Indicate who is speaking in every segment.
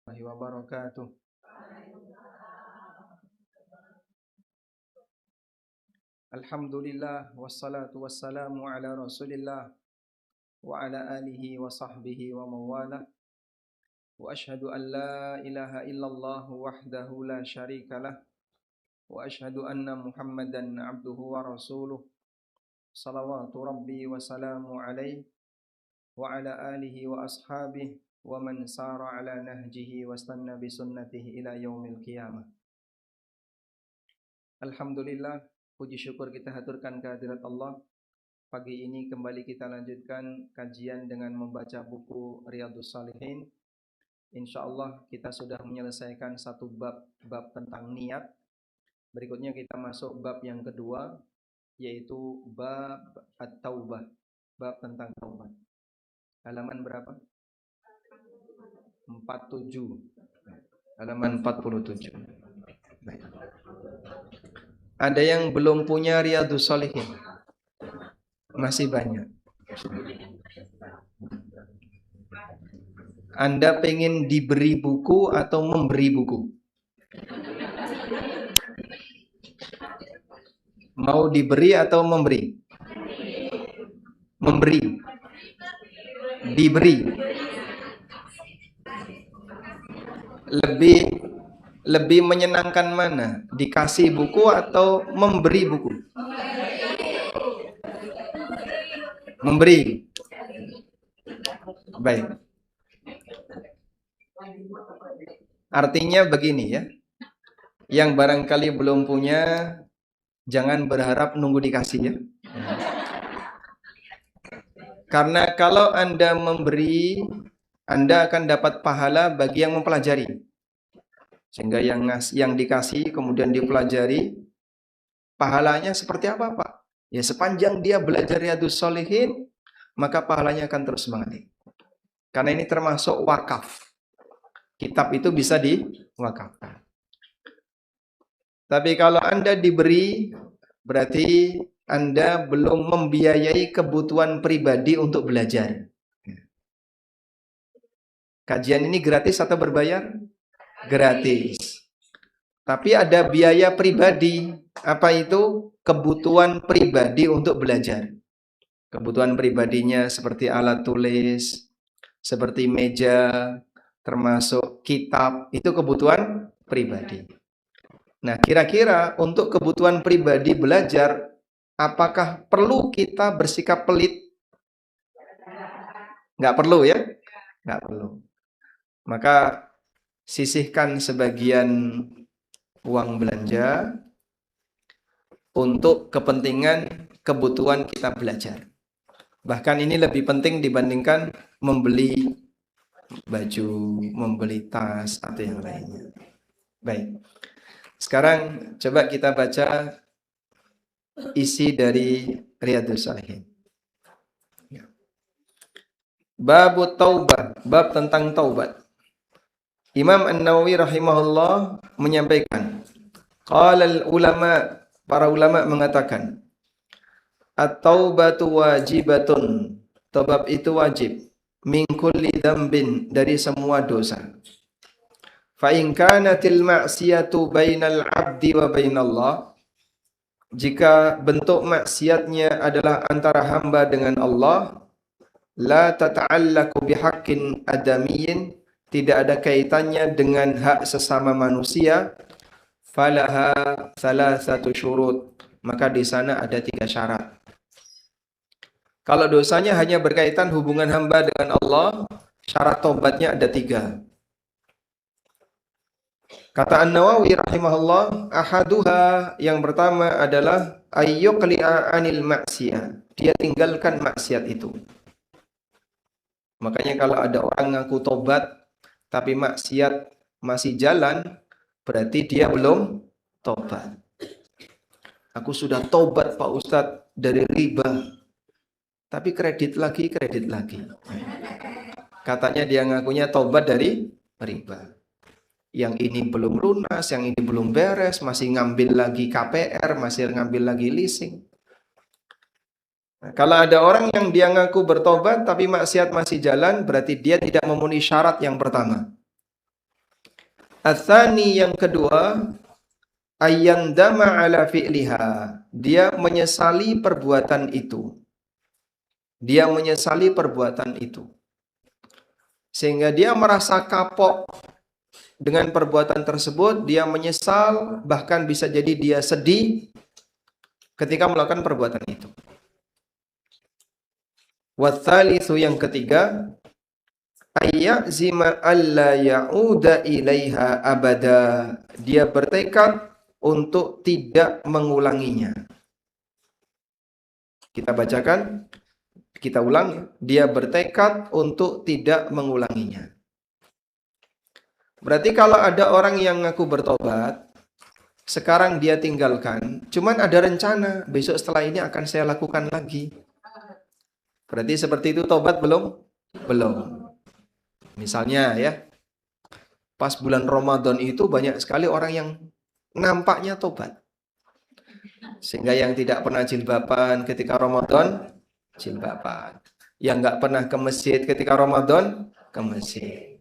Speaker 1: Wabarakatuh. Alhamdulillah wassalatu wassalamu ala Rasulillah wa ala alihi wa sahbihi wa mawala. Wa ashhadu an la ilaha illallah wahdahu la syarikalah wa ashhadu anna Muhammadan abduhu wa rasuluh. Salawatu rabbi wa salamu alaihi wa ala alihi wa ashabihi wa man sara ala nahjihi wa istanna bi sunnatihi ila yaumil qiyamah. Alhamdulillah, puji syukur kita haturkan kehadirat Allah. Pagi ini kembali kita lanjutkan kajian dengan membaca buku Riyadhus Shalihin. InsyaAllah kita sudah menyelesaikan satu bab tentang niat. Berikutnya kita masuk bab yang kedua, yaitu bab at-taubah, bab tentang taubat. Halaman berapa? 47. Halaman 47. Baik. Ada yang belum punya Riyadhus Shalihin? Masih banyak. Anda pengen diberi buku atau memberi buku? Mau diberi atau memberi? Memberi. Diberi. Lebih menyenangkan mana? Dikasih buku atau memberi buku? Memberi. Baik. Artinya begini ya. Yang barangkali belum punya, jangan berharap nunggu dikasih ya. Karena kalau Anda memberi, Anda akan dapat pahala bagi yang mempelajari. Sehingga yang dikasih kemudian dipelajari, pahalanya seperti apa, Pak? Ya sepanjang dia belajar Riyadhus Shalihin, maka pahalanya akan terus mengalir. Karena ini termasuk wakaf. Kitab itu bisa diwakafkan. Tapi kalau Anda diberi, berarti Anda belum membiayai kebutuhan pribadi untuk belajar. Kajian ini gratis atau berbayar? Gratis. Tapi ada biaya pribadi. Apa itu? Kebutuhan pribadi untuk belajar. Kebutuhan pribadinya seperti alat tulis, seperti meja, termasuk kitab. Itu kebutuhan pribadi. Nah, kira-kira untuk kebutuhan pribadi belajar, apakah perlu kita bersikap pelit? Nggak perlu ya? Nggak perlu. Maka sisihkan sebagian uang belanja untuk kepentingan kebutuhan kita belajar. Bahkan ini lebih penting dibandingkan membeli baju, membeli tas, atau yang lainnya. Baik. Sekarang coba kita baca isi dari Riyadhus Shalihin. Bab taubah, bab tentang taubat. Imam An-Nawawi rahimahullah menyampaikan, qala ulama, para ulama mengatakan, at-taubatu wajibatun, taubat itu wajib, min kulli dzambin, dari semua dosa. Fa in kanatil ma'siyatu bainal 'abdi wa bainallah, jika bentuk maksiatnya adalah antara hamba dengan Allah, la tata'allaqu bihaqqin adamiyyin, tidak ada kaitannya dengan hak sesama manusia, falaha thalathatu syurut, maka di sana ada 3 syarat. Kalau dosanya hanya berkaitan hubungan hamba dengan Allah, syarat tobatnya ada 3. Kata An-Nawawi rahimahullah, ahaduha, yang pertama adalah ayyuqli'a anil maksiyah, dia tinggalkan maksiat itu. Makanya kalau ada orang ngaku tobat tapi maksiat masih jalan, berarti dia belum tobat. Aku sudah tobat Pak Ustadz dari riba, tapi kredit lagi. Katanya dia ngakunya tobat dari riba. Yang ini belum lunas, yang ini belum beres, masih ngambil lagi KPR, masih ngambil lagi leasing. Nah, kalau ada orang yang dia ngaku bertobat tapi maksiat masih jalan, berarti dia tidak memenuhi syarat yang pertama. Atsani yang kedua, ayyandama ala fi'liha. Dia menyesali perbuatan itu. Dia menyesali perbuatan itu. Sehingga dia merasa kapok dengan perbuatan tersebut, dia menyesal, bahkan bisa jadi dia sedih ketika melakukan perbuatan itu. Watsalitsu yang ketiga, ayyazima alla ya'uda ilaiha abada. Dia bertekad untuk tidak mengulanginya. Kita bacakan, kita ulang. Dia bertekad untuk tidak mengulanginya. Berarti kalau ada orang yang ngaku bertobat, sekarang dia tinggalkan, cuman ada rencana, besok setelah ini akan saya lakukan lagi. Berarti seperti itu tobat belum? Belum. Misalnya ya, pas bulan Ramadan itu banyak sekali orang yang nampaknya tobat. Sehingga yang tidak pernah jilbaban ketika Ramadan, jilbaban. Yang nggak pernah ke masjid ketika Ramadan, ke masjid.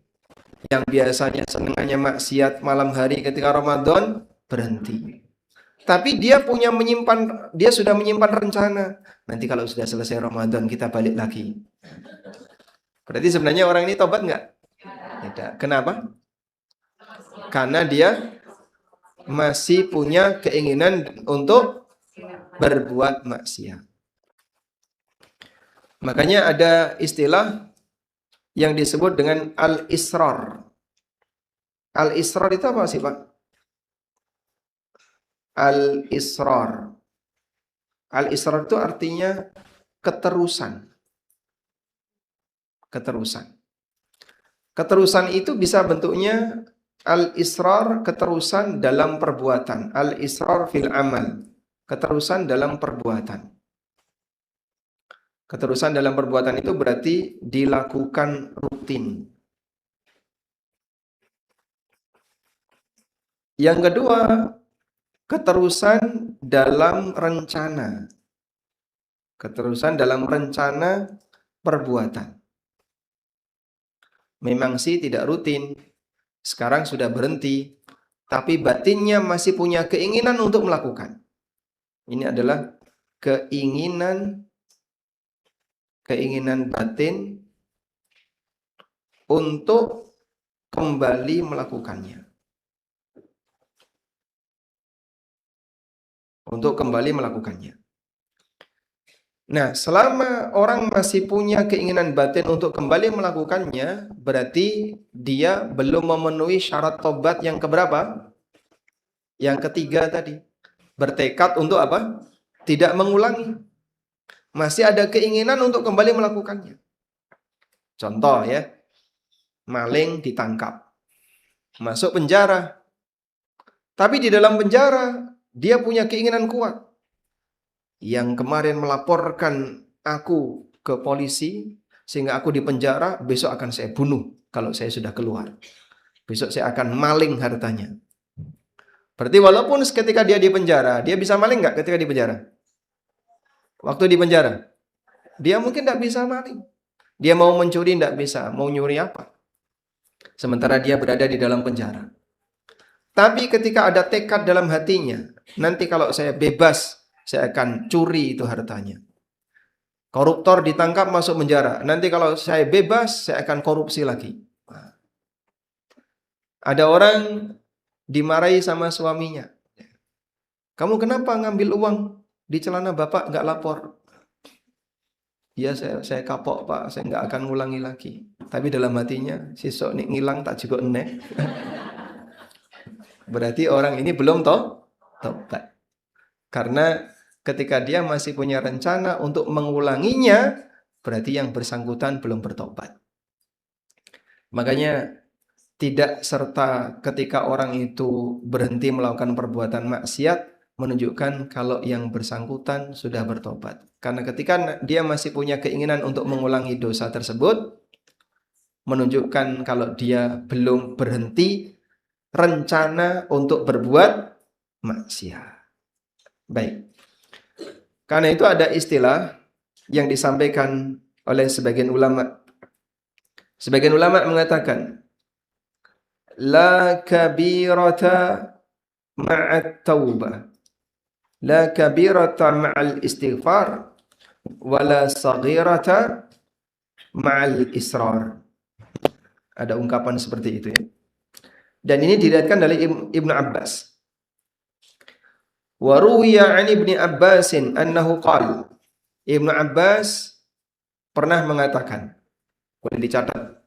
Speaker 1: Yang biasanya senangannya maksiat malam hari ketika Ramadan, berhenti. Tapi dia sudah menyimpan rencana. Nanti kalau sudah selesai Ramadan kita balik lagi. Berarti sebenarnya orang ini tobat nggak? Tidak. Kenapa? Karena dia masih punya keinginan untuk berbuat maksiat. Makanya ada istilah yang disebut dengan al-israr. Al-israr itu apa sih, Pak? Al-israr. Al-israr itu artinya keterusan. Keterusan. Keterusan itu bisa bentuknya al-israr, keterusan dalam perbuatan. Al-israr fil amal, keterusan dalam perbuatan. Keterusan dalam perbuatan itu berarti dilakukan rutin. Yang kedua, keterusan dalam rencana. Keterusan dalam rencana perbuatan. Memang sih tidak rutin, sekarang sudah berhenti, tapi batinnya masih punya keinginan untuk melakukan. Ini adalah keinginan batin untuk kembali melakukannya. Untuk kembali melakukannya. Nah, selama orang masih punya keinginan batin untuk kembali melakukannya, berarti dia belum memenuhi syarat tobat yang keberapa? Yang ketiga tadi. Bertekad untuk apa? Tidak mengulangi. Masih ada keinginan untuk kembali melakukannya. Contoh ya, maling ditangkap, masuk penjara. Tapi di dalam penjara, dia punya keinginan kuat. Yang kemarin melaporkan aku ke polisi, sehingga aku di penjara, besok akan saya bunuh kalau saya sudah keluar. Besok saya akan maling hartanya. Berarti walaupun ketika dia di penjara, dia bisa maling nggak ketika di penjara? Waktu di penjara, dia mungkin tidak bisa maling. Dia mau mencuri tidak bisa, mau nyuri apa? Sementara dia berada di dalam penjara. Tapi ketika ada tekad dalam hatinya, nanti kalau saya bebas, saya akan curi itu hartanya. Koruptor ditangkap masuk penjara, nanti kalau saya bebas, saya akan korupsi lagi. Ada orang dimarahi sama suaminya. Kamu kenapa ngambil uang di celana bapak nggak lapor? Ya saya kapok pak, saya nggak akan ngulangi lagi. Tapi dalam hatinya, sisok nih ngilang tak juga enek. Berarti orang ini belum tobat. Karena ketika dia masih punya rencana untuk mengulanginya, berarti yang bersangkutan belum bertobat. Makanya tidak serta ketika orang itu berhenti melakukan perbuatan maksiat menunjukkan kalau yang bersangkutan sudah bertobat. Karena ketika dia masih punya keinginan untuk mengulangi dosa tersebut, menunjukkan kalau dia belum berhenti rencana untuk berbuat maksiat. Baik. Karena itu ada istilah yang disampaikan oleh sebagian ulama. Sebagian ulama mengatakan, la kabirata ma'at taubah. La kabirata ma'al istighfar wala saghirata ma'al israr. Ada ungkapan seperti itu ya. Dan ini diriwayatkan dari Ibnu Abbas. Wa ruwiya 'an Ibnu Abbasin annahu qala. Ibnu Abbas pernah mengatakan, boleh dicatat.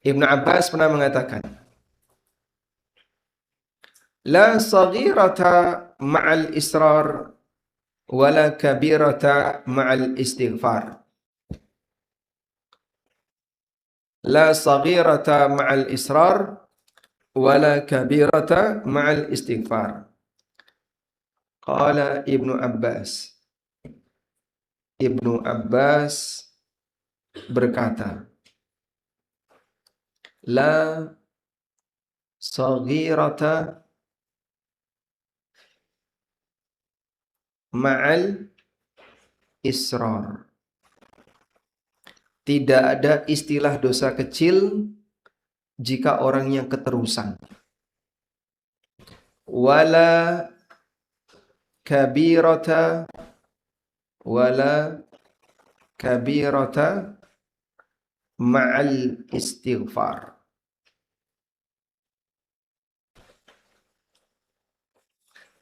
Speaker 1: Ibnu Abbas pernah mengatakan, la saghirata ma'al israr wala kabirata ma'al istighfar. La saghirata ma'al israr wala kabirata ma'al istighfar. Qala Ibnu Abbas. Ibnu Abbas berkata, la saghirata ma'al israr. Tidak ada istilah dosa kecil jika orangnya keterusan. Wala kabirata ma'al istighfar.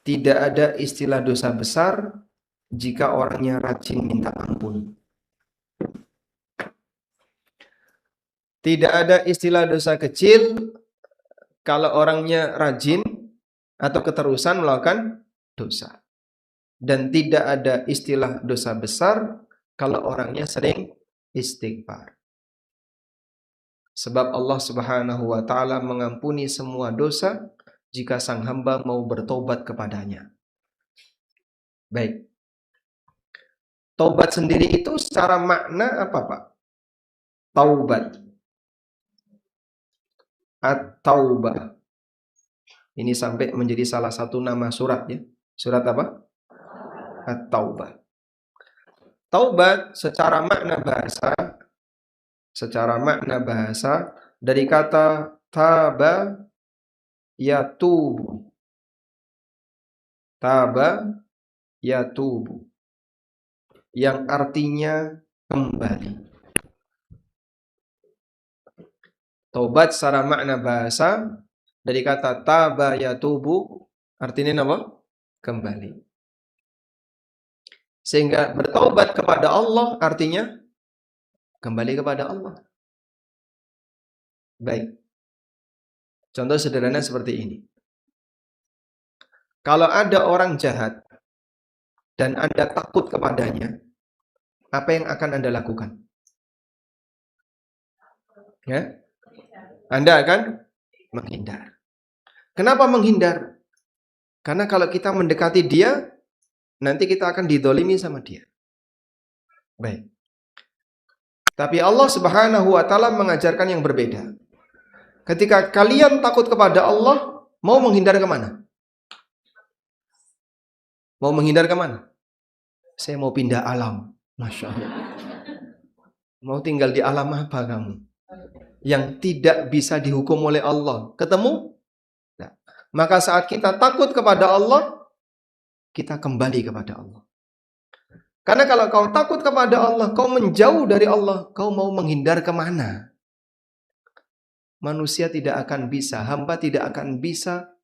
Speaker 1: Tidak ada istilah dosa besar jika orangnya rajin minta ampun. Tidak ada istilah dosa kecil kalau orangnya rajin atau keterusan melakukan dosa. Dan tidak ada istilah dosa besar kalau orangnya sering istighfar. Sebab Allah Subhanahu wa taala mengampuni semua dosa jika sang hamba mau bertobat kepadanya. Baik. Taubat sendiri itu secara makna apa, Pak? Taubat. At-Taubah. Ini sampai menjadi salah satu nama surat ya. Surat apa? At-Taubah. Taubat secara makna bahasa dari kata taba yatubu. Taba yatubu. Yang artinya kembali. Taubat secara makna bahasa dari kata taba yatubu artinya apa? Kembali. Sehingga bertaubat kepada Allah artinya kembali kepada Allah. Baik. Contoh sederhana seperti ini. Kalau ada orang jahat dan Anda takut kepadanya, apa yang akan Anda lakukan? Ya? Anda akan menghindar. Kenapa menghindar? Karena kalau kita mendekati dia, nanti kita akan didolimi sama dia. Baik. Tapi Allah Subhanahu wa taala mengajarkan yang berbeda. Ketika kalian takut kepada Allah, mau menghindar kemana? Mau menghindar kemana? Saya mau pindah alam. Masya Allah. Mau tinggal di alam apa kamu? Yang tidak bisa dihukum oleh Allah. Ketemu? Nah, maka saat kita takut kepada Allah, kita kembali kepada Allah. Karena kalau kau takut kepada Allah, kau menjauh dari Allah, kau mau menghindar kemana? Manusia tidak akan bisa, hamba tidak akan bisa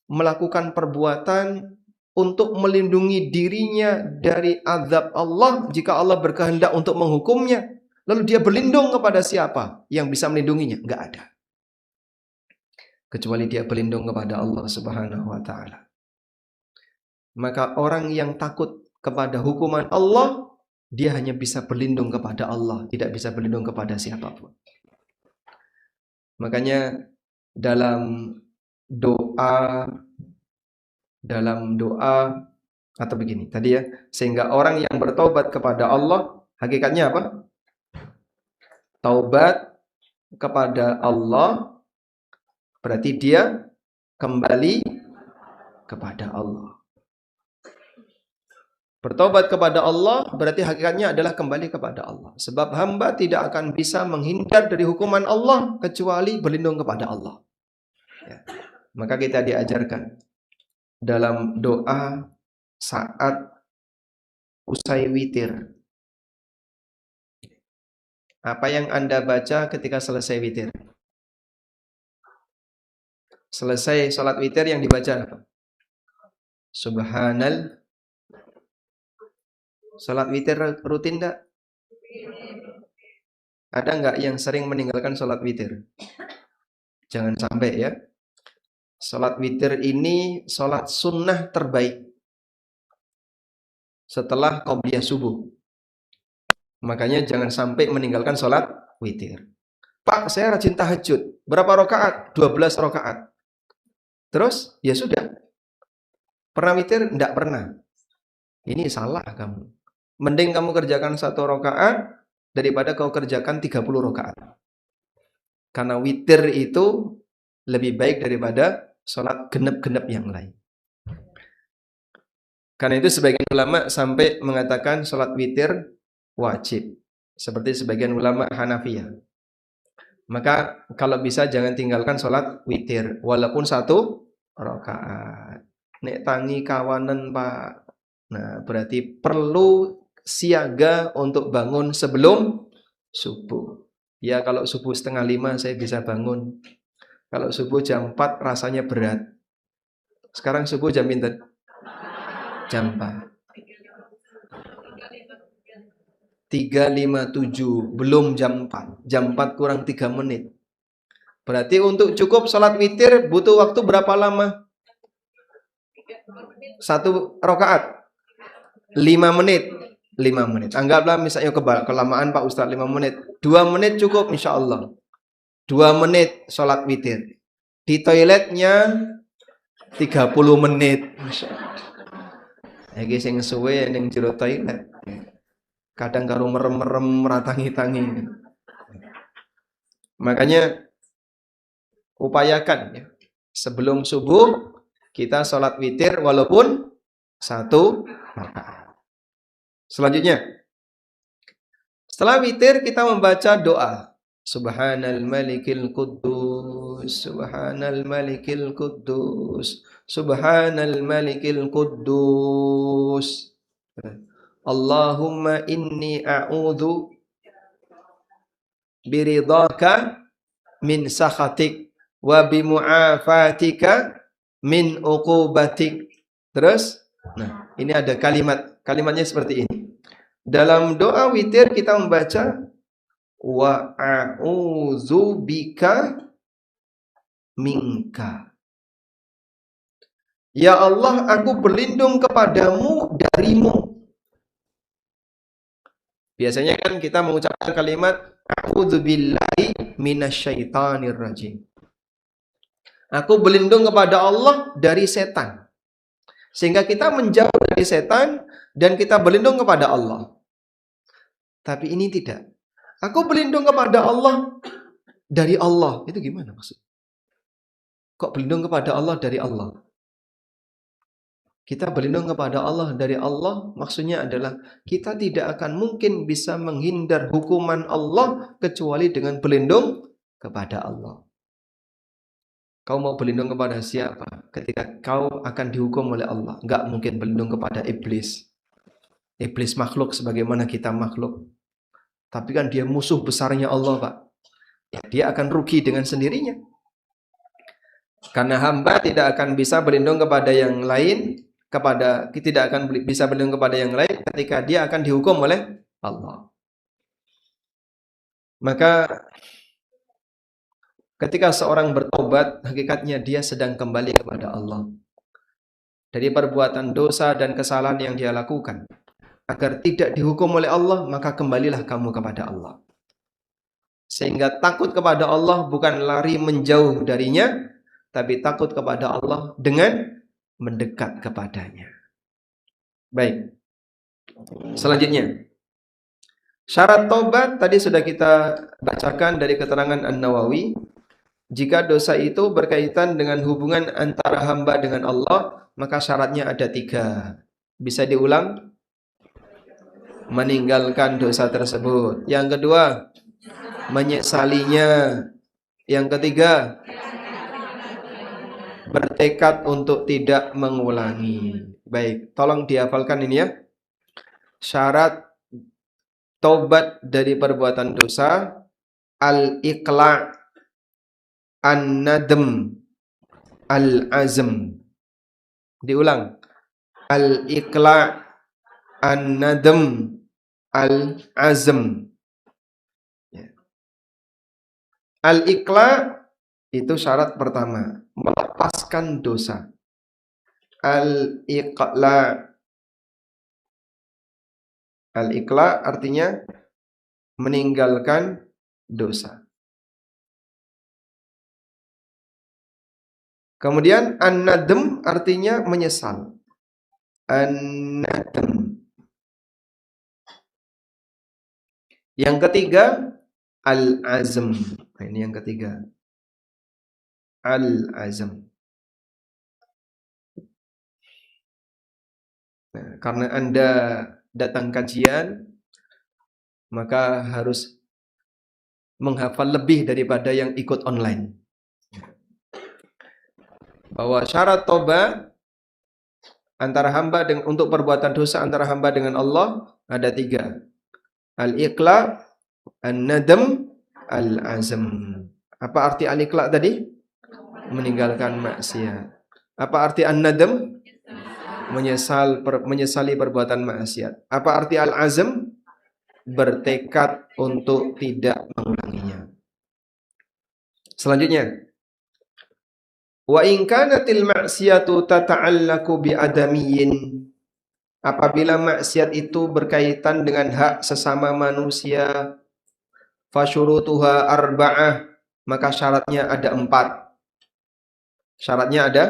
Speaker 1: melakukan perbuatan untuk melindungi dirinya dari azab Allah jika Allah berkehendak untuk menghukumnya. Lalu dia berlindung kepada siapa yang bisa melindunginya? Enggak ada. Kecuali dia berlindung kepada Allah Subhanahu wa taala. Maka orang yang takut kepada hukuman Allah, dia hanya bisa berlindung kepada Allah, tidak bisa berlindung kepada siapapun. Makanya dalam doa atau begini tadi ya, sehingga orang yang bertobat kepada Allah hakikatnya apa? Taubat kepada Allah berarti dia kembali kepada Allah. Bertobat kepada Allah berarti hakikatnya adalah kembali kepada Allah. Sebab hamba tidak akan bisa menghindar dari hukuman Allah kecuali berlindung kepada Allah. Ya. Maka kita diajarkan dalam doa saat usai witir. Apa yang Anda baca ketika selesai witir? Selesai sholat witir yang dibaca apa? Subhanal. Sholat witir rutin enggak? Ada enggak yang sering meninggalkan sholat witir? Jangan sampai ya. Sholat witir ini sholat sunnah terbaik setelah qobliyah subuh. Makanya jangan sampai meninggalkan sholat witir. Pak, saya rajin tahajud. Berapa rakaat? 12 rakaat. Terus? Ya sudah. Pernah witir? Enggak pernah. Ini salah kamu. Mending kamu kerjakan 1 rakaat daripada kau kerjakan 30 rakaat. Karena witir itu lebih baik daripada sholat genep-genep yang lain. Karena itu sebagian ulama sampai mengatakan sholat witir wajib. Seperti sebagian ulama Hanafiyah. Maka kalau bisa jangan tinggalkan sholat witir. Walaupun 1 rakaat. Nek tangi kawanan Pak. Nah berarti perlu siaga untuk bangun sebelum subuh. Ya kalau subuh 4:30 saya bisa bangun. Kalau subuh jam 4 rasanya berat. Sekarang subuh jam pinten? Jam 4. 3:57 belum jam 4. Jam 4 kurang 3 menit. Berarti untuk cukup sholat witir butuh waktu berapa lama? 1 rakaat 5 menit. 5 menit. Anggaplah misalnya kelamaan Pak Ustaz 5 menit. 2 menit cukup insya Allah. 2 menit sholat witir. Di toiletnya 30 menit. Masya Allah. Iki sing suwe ning jero toilet. Kadang karo merem-merem meratangi-tangi. Makanya upayakan ya. Sebelum subuh kita sholat witir walaupun 1 rakaat. Selanjutnya, setelah witir kita membaca doa. Subhanal malikil quddus, subhanal malikil quddus, subhanal malikil quddus. Allahumma inni a'udhu biridhaka min sakhatik wa bimu'afatika min uqubatik. Terus, nah ini ada kalimatnya seperti ini. Dalam doa witir kita membaca wa a'udzu bika minka. Ya Allah, aku berlindung kepadamu darimu. Biasanya kan kita mengucapkan kalimat a'udzu billahi minasyaitonir rajim. Aku berlindung kepada Allah dari setan. Sehingga kita menjauh dari setan dan kita berlindung kepada Allah. Tapi ini tidak. Aku berlindung kepada Allah dari Allah. Itu gimana maksud? Kok berlindung kepada Allah dari Allah? Kita berlindung kepada Allah dari Allah maksudnya adalah kita tidak akan mungkin bisa menghindar hukuman Allah kecuali dengan berlindung kepada Allah. Kau mau berlindung kepada siapa ketika kau akan dihukum oleh Allah? Enggak mungkin berlindung kepada iblis. Iblis makhluk sebagaimana kita makhluk. Tapi kan dia musuh besarnya Allah, Pak. Ya, dia akan rugi dengan sendirinya. Karena hamba tidak akan bisa berlindung kepada yang lain, tidak akan bisa berlindung kepada yang lain ketika dia akan dihukum oleh Allah. Maka ketika seorang bertobat, hakikatnya dia sedang kembali kepada Allah. Dari perbuatan dosa dan kesalahan yang dia lakukan. Agar tidak dihukum oleh Allah, maka kembalilah kamu kepada Allah. Sehingga takut kepada Allah bukan lari menjauh darinya, tapi takut kepada Allah dengan mendekat kepadanya. Baik. Selanjutnya. Syarat tobat tadi sudah kita bacakan dari keterangan An-Nawawi. Jika dosa itu berkaitan dengan hubungan antara hamba dengan Allah, maka syaratnya ada 3. Bisa diulang? meninggalkan dosa tersebut. Yang kedua, menyesalinya. Yang ketiga, bertekad untuk tidak mengulangi. Baik, tolong dihafalkan ini ya. Syarat taubat dari perbuatan dosa: al-iqla', an-nadm, al-azm. Diulang. Al-iqla', an-nadm, al-azm. Al-iqla' itu syarat pertama, melepaskan dosa. Al-iqla'. Al-iqla' artinya meninggalkan dosa. Kemudian an-nadm artinya menyesal. An-nadm. Yang ketiga, al-azm. Nah, ini yang ketiga. Al-azm. Nah, karena Anda datang kajian, maka harus menghafal lebih daripada yang ikut online. Bahwa syarat tobat antara hamba untuk perbuatan dosa antara hamba dengan Allah ada 3. Al-iqla', an-nadm, al-azm. Apa arti al-iqla' tadi? Meninggalkan maksiat. Apa arti an-nadm? Menyesali perbuatan maksiat. Apa arti al-azm? Bertekad untuk tidak mengulanginya. Selanjutnya, wa in kanatil ma'siyatu tata'allaku bi adamiyyin. Apabila maksiat itu berkaitan dengan hak sesama manusia, fasyurutuha arba'ah, maka syaratnya ada 4. Syaratnya ada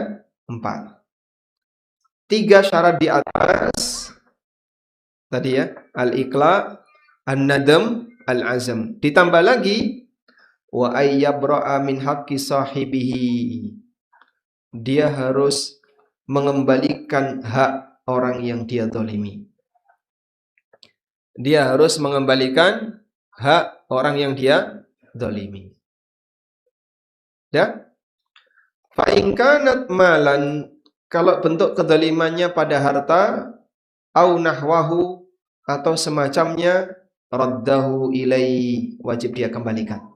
Speaker 1: 4. 3 syarat di atas tadi ya, al-iqla', an-nadm, al-azm. Ditambah lagi wa ayyabra'a min haqqi sahibihi. Dia harus mengembalikan hak orang yang dia zalimi. Dia harus mengembalikan hak orang yang dia zalimi. Ya? Fa in kanat malan, kalau bentuk kezalimannya pada harta, au nahwahu atau semacamnya, raddahu ilai, wajib dia kembalikan.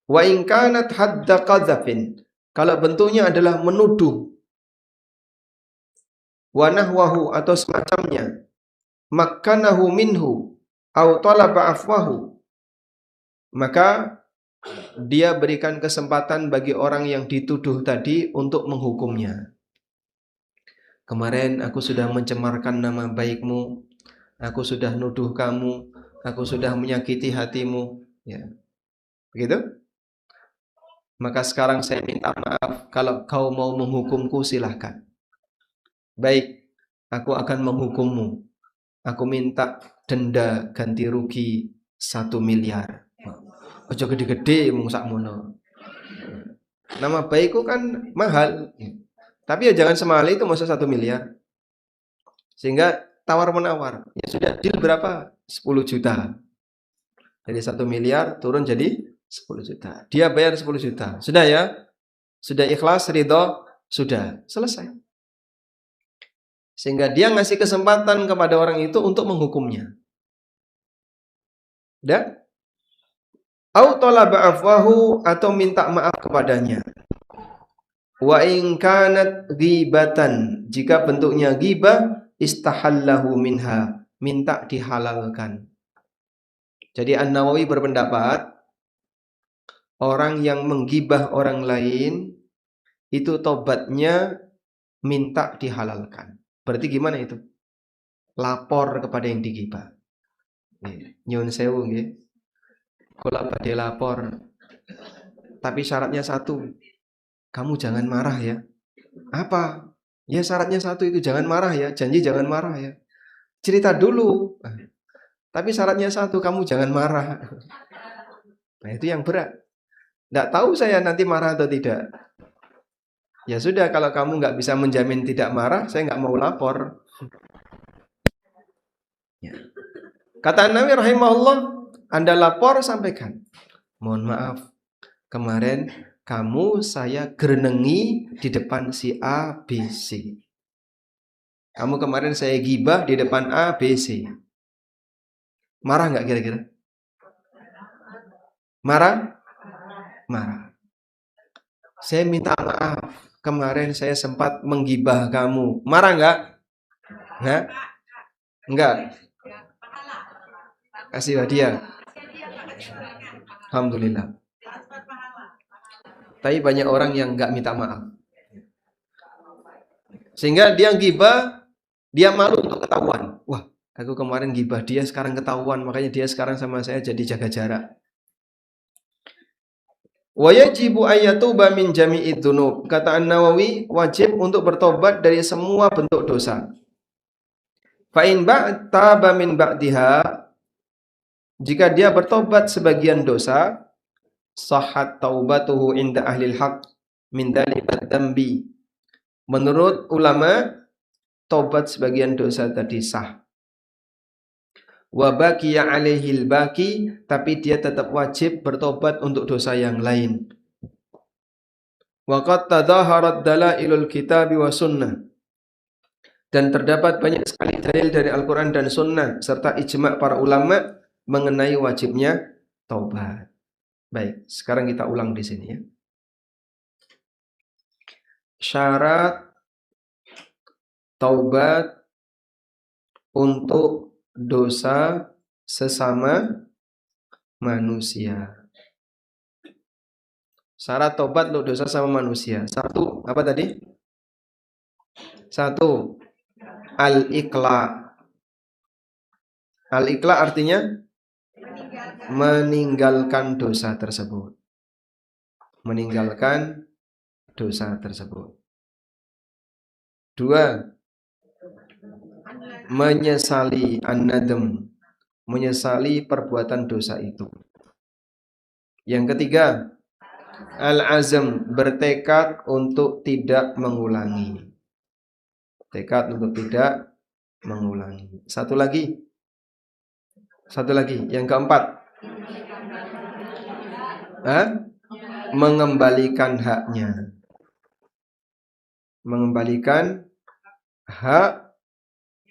Speaker 1: Wa in kanat hadda qadzafin, kalau bentuknya adalah menuduh, wa nahwahu atau semacamnya, makkanahu minhu au talaba afwahu, maka dia berikan kesempatan bagi orang yang dituduh tadi untuk menghukumnya. Kemarin aku sudah mencemarkan nama baikmu, aku sudah nuduh kamu, aku sudah menyakiti hatimu, ya. Begitu? Maka sekarang saya minta maaf, kalau kau mau menghukumku silahkan. Baik, aku akan menghukummu. Aku minta denda ganti rugi 1 miliar. Ojo gede-gede mung sakmono. Nama baikku kan mahal. Tapi ya jangan semahal itu, masa 1 miliar. Sehingga tawar-menawar. Ya sudah, deal berapa? 10 juta. Jadi 1 miliar turun jadi 10 juta. Dia bayar 10 juta. Sudah ya? Sudah ikhlas, ridho? Sudah. Selesai. Sehingga dia ngasih kesempatan kepada orang itu untuk menghukumnya. Dan au talaba afwahu, atau minta maaf kepadanya. Wa in kanat ghibatan, jika bentuknya ghibah, istahallahu minha, minta dihalalkan. Jadi An-Nawawi berpendapat orang yang menggibah orang lain itu tobatnya minta dihalalkan. Berarti gimana itu? Lapor kepada yang digibah. Nyun sewu nggih. Kula badhe lapor. Tapi syaratnya 1. Kamu jangan marah ya. Apa? Ya syaratnya 1 itu, jangan marah ya. Janji jangan marah ya. Cerita dulu. Tapi syaratnya 1, kamu jangan marah. Nah itu yang berat. Nggak tahu saya nanti marah atau tidak. Ya sudah, kalau kamu nggak bisa menjamin tidak marah, saya nggak mau lapor. Ya. Kata Nabi rahimahullah, Anda lapor sampaikan, mohon maaf, kemarin kamu saya gerenengi di depan si A, B, C. Kamu kemarin saya gibah di depan A, B, C. Marah nggak kira-kira? Marah? Marah. Saya minta maaf, kemarin saya sempat menggibah kamu. Marah nggak? Nggak? Nggak. Kasih hadiah. Alhamdulillah. Tapi banyak orang yang nggak minta maaf. Sehingga dia gibah, dia malu untuk ketahuan. Wah, aku kemarin gibah dia, sekarang ketahuan. Makanya dia sekarang sama saya jadi jaga jarak. Wa yajibu ayyatuba min jami'id dzunub. Kata An-Nawawi, wajib untuk bertobat dari semua bentuk dosa. Fa in taba min ba'diha, jika dia bertobat sebagian dosa, sahhat taubatuhu inda ahlil haq min dalikat dambi. Menurut ulama, tobat sebagian dosa tadi sah. Wa baqiya alaihil baqi, tapi dia tetap wajib bertobat untuk dosa yang lain. Wa qad tadhaharat dalailul kitabi wa sunnah. Dan terdapat banyak sekali dalil dari Al-Qur'an dan sunnah serta ijma' para ulama mengenai wajibnya taubat. Baik, sekarang kita ulang di sini ya. Syarat taubat untuk dosa sesama manusia. Syarat tobat untuk dosa sama manusia. Satu, apa tadi? Satu, al-iqla. Al-iqla artinya meninggalkan dosa tersebut. Meninggalkan dosa tersebut. Dua, menyesali an-nadam, menyesali perbuatan dosa itu. Yang ketiga, al-azam, bertekad untuk tidak mengulangi. Tekad untuk tidak mengulangi. Satu lagi, yang keempat, mengembalikan haknya. Mengembalikan hak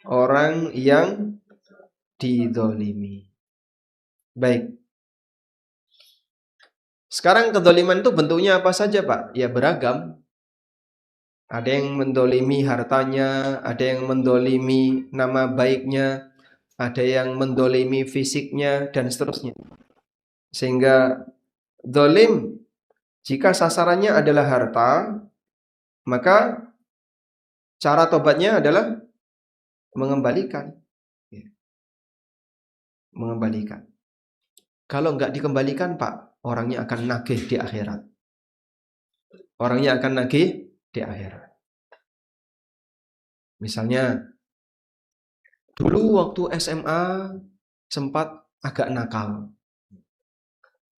Speaker 1: orang yang dizalimi. Baik. Sekarang kezaliman itu bentuknya apa saja, Pak? Ya beragam. Ada yang mendolimi hartanya, ada yang mendolimi nama baiknya, ada yang mendolimi fisiknya, dan seterusnya. Sehingga dolim, jika sasarannya adalah harta, maka cara tobatnya adalah mengembalikan. Mengembalikan. Kalau nggak dikembalikan, Pak, orangnya akan nagih di akhirat. Orangnya akan nagih di akhirat. Misalnya, dulu waktu SMA sempat agak nakal.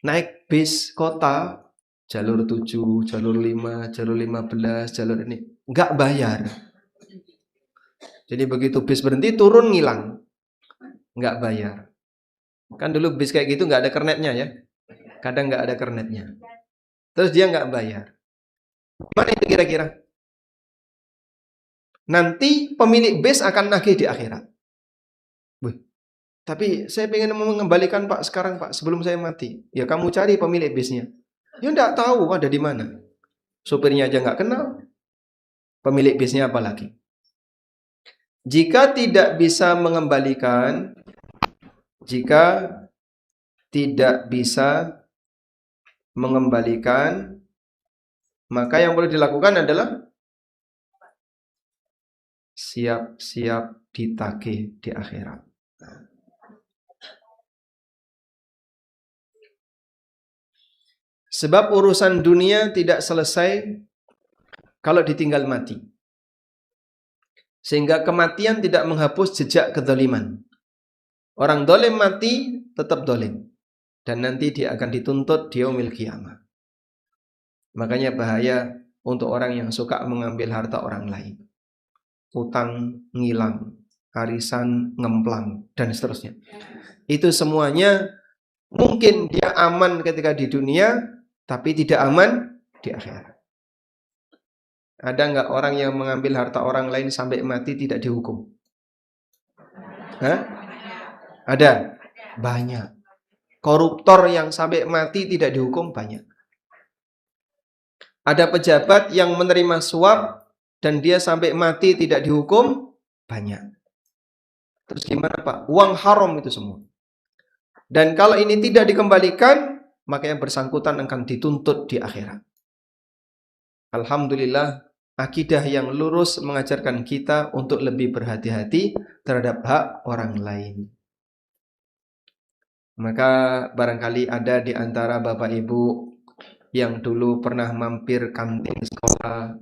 Speaker 1: Naik bis kota, jalur 7, jalur 5, jalur 15, jalur ini. Nggak bayar. Jadi begitu bis berhenti, turun ngilang. Nggak bayar. Kan dulu bis kayak gitu nggak ada kernetnya ya. Kadang nggak ada kernetnya. Terus dia nggak bayar. Mana itu kira-kira? Nanti pemilik bis akan nagih di akhirat. Tapi saya pengen mengembalikan, Pak, sekarang, Pak, sebelum saya mati. Ya kamu cari pemilik bisnya. Ya nggak tahu ada di mana. Supirnya aja nggak kenal. Pemilik bisnya apalagi. Jika tidak bisa mengembalikan, maka yang boleh dilakukan adalah siap-siap ditagih di akhirat. Sebab urusan dunia tidak selesai kalau ditinggal mati. Sehingga kematian tidak menghapus jejak kezaliman. Orang dolim mati tetap dolim. Dan nanti dia akan dituntut di yaumil qiyamah. Makanya bahaya untuk orang yang suka mengambil harta orang lain. Utang ngilang. arisan, ngemplang, dan seterusnya. Itu semuanya mungkin dia aman ketika di dunia, tapi tidak aman di akhirat. Ada nggak orang yang mengambil harta orang lain sampai mati tidak dihukum? Hah? Ada? Banyak. Koruptor yang sampai mati tidak dihukum banyak. Ada pejabat yang menerima suap dan dia sampai mati tidak dihukum banyak. Terus gimana Pak? Uang haram itu semua. Dan kalau ini tidak dikembalikan, maka yang bersangkutan akan dituntut di akhirat. Alhamdulillah, akidah yang lurus mengajarkan kita untuk lebih berhati-hati terhadap hak orang lain. Maka barangkali ada di antara Bapak Ibu yang dulu pernah mampir kantin sekolah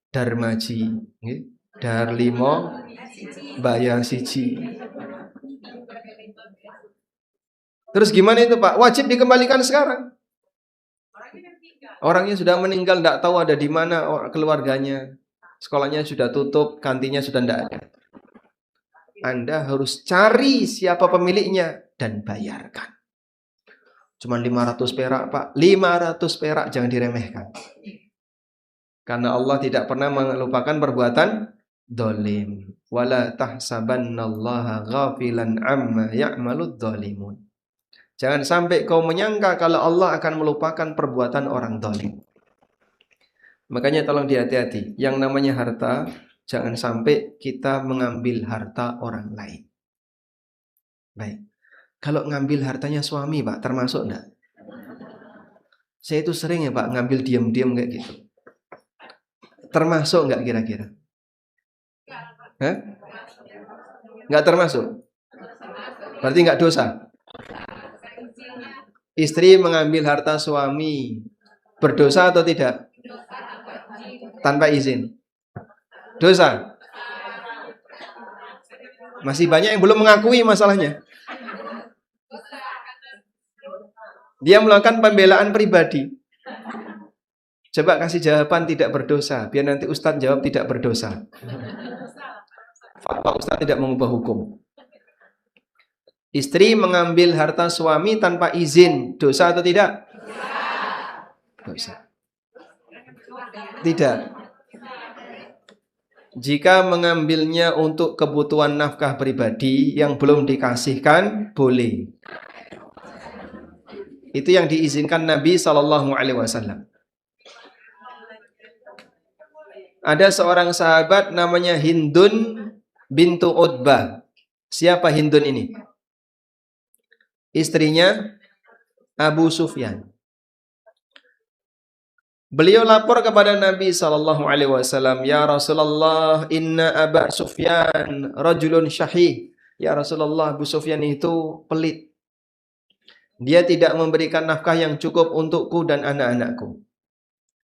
Speaker 1: Darmaji, Darlimo, bayar siji. Terus gimana itu Pak? Wajib dikembalikan sekarang. Orangnya sudah meninggal, tidak tahu ada di mana keluarganya. Sekolahnya sudah tutup, kantinnya sudah tidak ada. Anda harus cari siapa pemiliknya dan bayarkan. Cuma 500 perak Pak. 500 perak jangan diremehkan. Karena Allah tidak pernah melupakan perbuatan dolim. Wala tahsabannallaha ghafilan amma ya'malud dolimun. Jangan sampai kau menyangka kalau Allah akan melupakan perbuatan orang dolim. Makanya tolong dihati-hati. Yang namanya harta, jangan sampai kita mengambil harta orang lain. Baik. Kalau ngambil hartanya suami Pak, termasuk enggak? Saya itu sering ya Pak, ngambil diam-diam kayak gitu. Termasuk enggak kira-kira? Hah? Enggak termasuk? Berarti enggak dosa? Istri mengambil harta suami, berdosa atau tidak? Tanpa izin. Dosa? Masih banyak yang belum mengakui masalahnya. Dia melakukan pembelaan pribadi. Coba kasih jawaban tidak berdosa, biar nanti Ustadz jawab tidak berdosa. Pak Ustadz tidak mengubah hukum. Istri mengambil harta suami tanpa izin, dosa atau tidak? Dosa. Tidak. Jika mengambilnya untuk kebutuhan nafkah pribadi yang belum dikasihkan, boleh. Itu yang diizinkan Nabi SAW. Ada seorang sahabat namanya Hindun bintu Utbah. Siapa Hindun ini? Istrinya Abu Sufyan. Beliau lapor kepada Nabi SAW, ya Rasulullah, inna Aba Sufyan rajulun syahih. Ya Rasulullah, Abu Sufyan itu pelit. Dia tidak memberikan nafkah yang cukup untukku dan anak-anakku.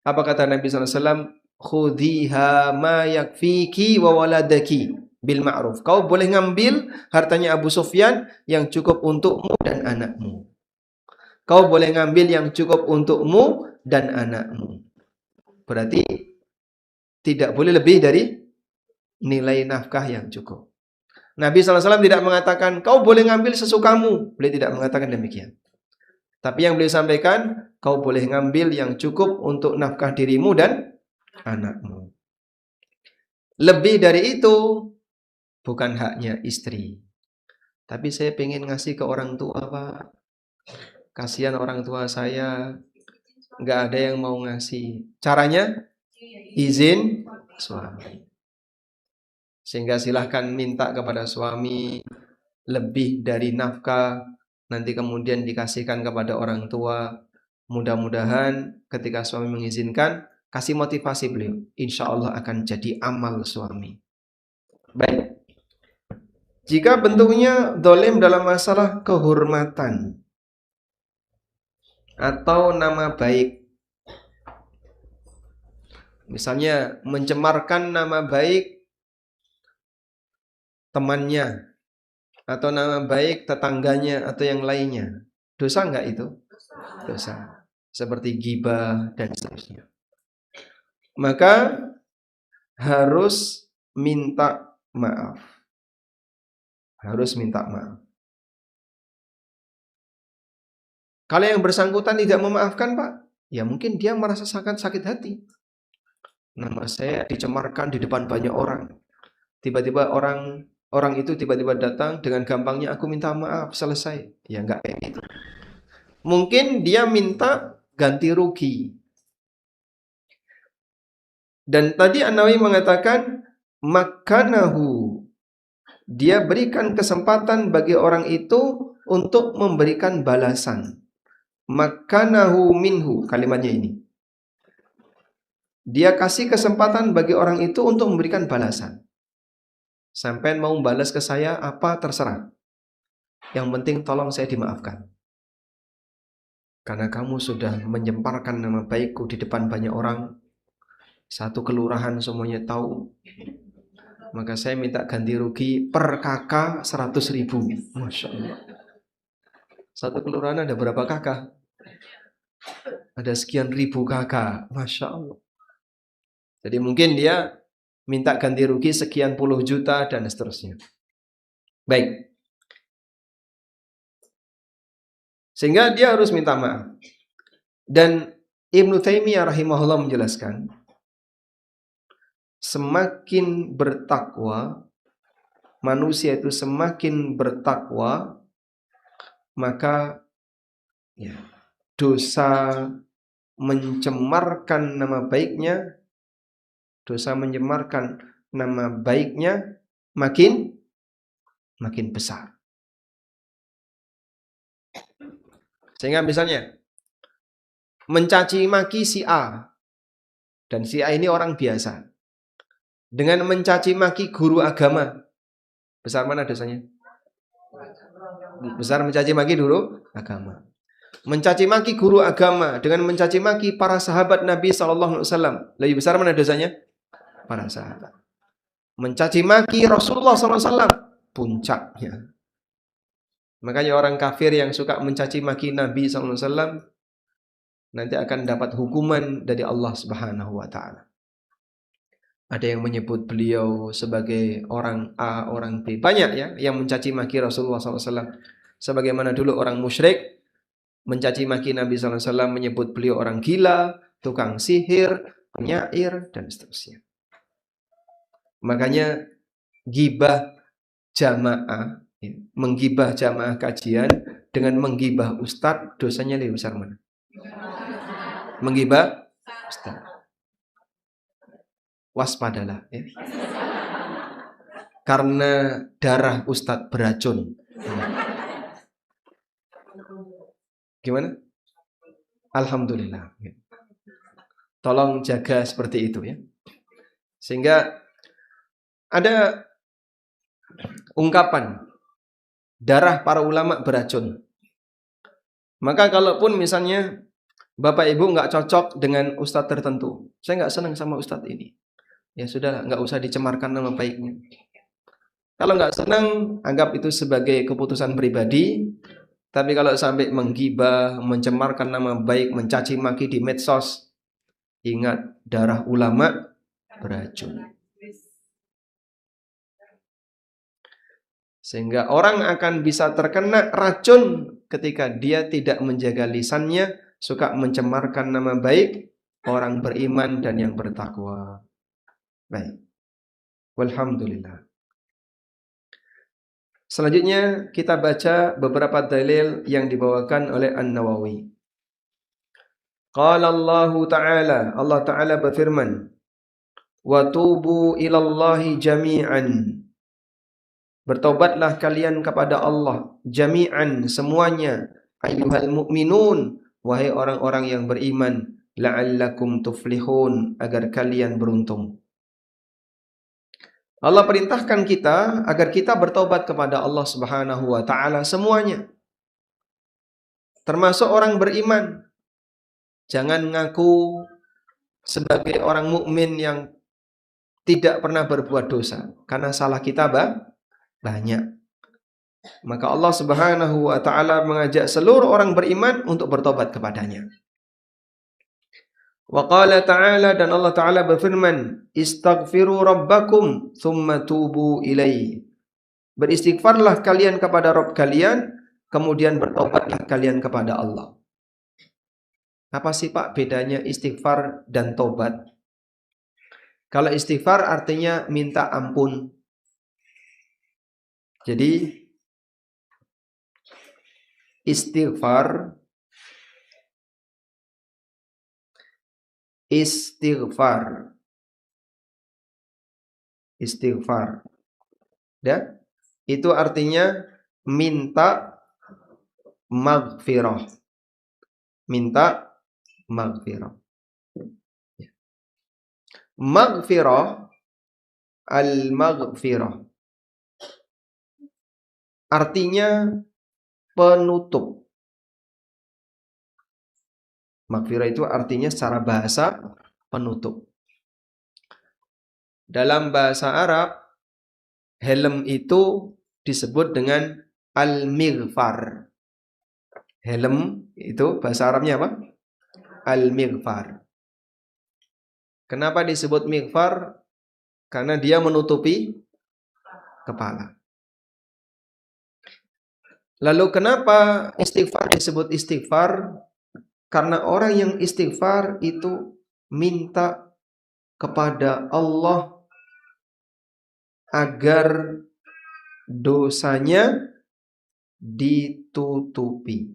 Speaker 1: Apa kata Nabi SAW? Khudhiha ma yakfiki wa waladaki bil ma'ruf. Kau boleh ngambil hartanya Abu Sufyan yang cukup untukmu dan anakmu. Kau boleh ngambil yang cukup untukmu dan anakmu. Berarti tidak boleh lebih dari nilai nafkah yang cukup. Nabi SAW tidak mengatakan kau boleh ngambil sesukamu. Beliau tidak mengatakan demikian. Tapi yang beliau sampaikan, kau boleh ngambil yang cukup untuk nafkah dirimu dan anakmu. Lebih dari itu bukan haknya istri. Tapi saya pengen ngasih ke orang tua Pak. Kasihan orang tua saya, nggak ada yang mau ngasih. Caranya izin suami. Sehingga silahkan minta kepada suami lebih dari nafkah, nanti kemudian dikasihkan kepada orang tua. Mudah-mudahan ketika suami mengizinkan, kasih motivasi beliau. Insya Allah akan jadi amal suami. Baik. Jika bentuknya dolim dalam masalah kehormatan atau nama baik, misalnya mencemarkan nama baik temannya atau nama baik tetangganya atau yang lainnya, dosa enggak itu? Dosa. Seperti ghibah dan seterusnya. Maka harus minta maaf. Harus minta maaf. Kalau yang bersangkutan tidak memaafkan, Pak, ya mungkin dia merasa sangat sakit hati. Nama saya dicemarkan di depan banyak orang. Tiba-tiba orang itu tiba-tiba datang dengan gampangnya, aku minta maaf, selesai. Ya enggak kayak gitu. Mungkin dia minta ganti rugi. Dan tadi An-Nawawi mengatakan makanahu, dia berikan kesempatan bagi orang itu untuk memberikan balasan. Makanahu minhu, kalimatnya ini. Dia kasih kesempatan bagi orang itu untuk memberikan balasan. Sampai mau balas ke saya apa terserah. Yang penting tolong saya dimaafkan. Karena kamu sudah menyemparkan nama baikku di depan banyak orang. Satu kelurahan semuanya tahu. Maka saya minta ganti rugi per kakak 100.000. Masya Allah. Satu kelurahan ada berapa kakak? Ada sekian ribu kakak. Masya Allah. Jadi mungkin dia minta ganti rugi sekian puluh juta dan seterusnya. Baik. Sehingga dia harus minta maaf. Dan Ibnu Taimiyah rahimahullah menjelaskan, semakin bertakwa, manusia itu semakin bertakwa, maka ya, dosa mencemarkan nama baiknya, makin besar. Sehingga misalnya mencaci maki si A, dan si A ini orang biasa, dengan mencaci maki guru agama, besar mana dosanya? Besar mencaci maki guru agama. Mencaci maki guru agama dengan mencaci maki para sahabat Nabi SAW, lebih besar mana dosanya? Para sahabat. Mencaci maki Rasulullah SAW, puncaknya. Makanya orang kafir yang suka mencaci maki Nabi SAW nanti akan dapat hukuman dari Allah Subhanahu wa Ta'ala. Ada yang menyebut beliau sebagai orang A, orang B. Banyak ya yang mencaci maki Rasulullah SAW. Sebagaimana dulu orang musyrik mencaci maki Nabi SAW, menyebut beliau orang gila, tukang sihir, penyair, dan seterusnya. Makanya gibah jamaah, menggibah jamaah kajian dengan menggibah ustadz, dosanya lebih besar mana? Menggibah ustadz. Waspadalah ya. Karena darah ustadz beracun. Gimana? Alhamdulillah. Tolong jaga seperti itu ya. Sehingga ada ungkapan darah para ulama beracun. Maka kalaupun misalnya Bapak Ibu nggak cocok dengan ustadz tertentu, saya nggak senang sama ustadz ini, ya sudah, nggak usah dicemarkan nama baiknya. Kalau nggak senang, anggap itu sebagai keputusan pribadi. Tapi kalau sampai menggibah, mencemarkan nama baik, mencaci maki di medsos, ingat darah ulama beracun. Sehingga orang akan bisa terkena racun ketika dia tidak menjaga lisannya, suka mencemarkan nama baik orang beriman dan yang bertakwa. Baik. Walhamdulillah. Selanjutnya kita baca beberapa dalil yang dibawakan oleh An-Nawawi. Qala Allah Ta'ala berfirman, wa tubu ilallahi jami'an. Bertobatlah kalian kepada Allah jami'an, semuanya, ayyuhal mu'minun, wahai orang-orang yang beriman, la'allakum tuflihun, agar kalian beruntung. Allah perintahkan kita agar kita bertobat kepada Allah Subhanahu wa Ta'ala semuanya, termasuk orang beriman. Jangan ngaku sebagai orang mukmin yang tidak pernah berbuat dosa, karena salah kita banyak. Maka Allah Subhanahu wa Ta'ala mengajak seluruh orang beriman untuk bertobat kepadanya. Wa qala ta'ala, dan Allah Ta'ala berfirman, istaghfiru rabbakum thumma tubu ilaihi. Beristighfarlah kalian kepada Rabb kalian, kemudian bertobatlah kalian kepada Allah. Apa sih Pak bedanya istighfar dan tobat? Kalau istighfar artinya minta ampun. Jadi istighfar ya, itu artinya minta maghfirah. Minta maghfirah. Maghfirah, al-maghfirah, artinya penutup. Maghfirah itu artinya secara bahasa penutup. Dalam bahasa Arab, helm itu disebut dengan al-mighfar. Helm itu bahasa Arabnya apa? Al-mighfar. Kenapa disebut mighfar? Karena dia menutupi kepala. Lalu kenapa istighfar disebut istighfar? Karena orang yang istighfar itu minta kepada Allah agar dosanya ditutupi.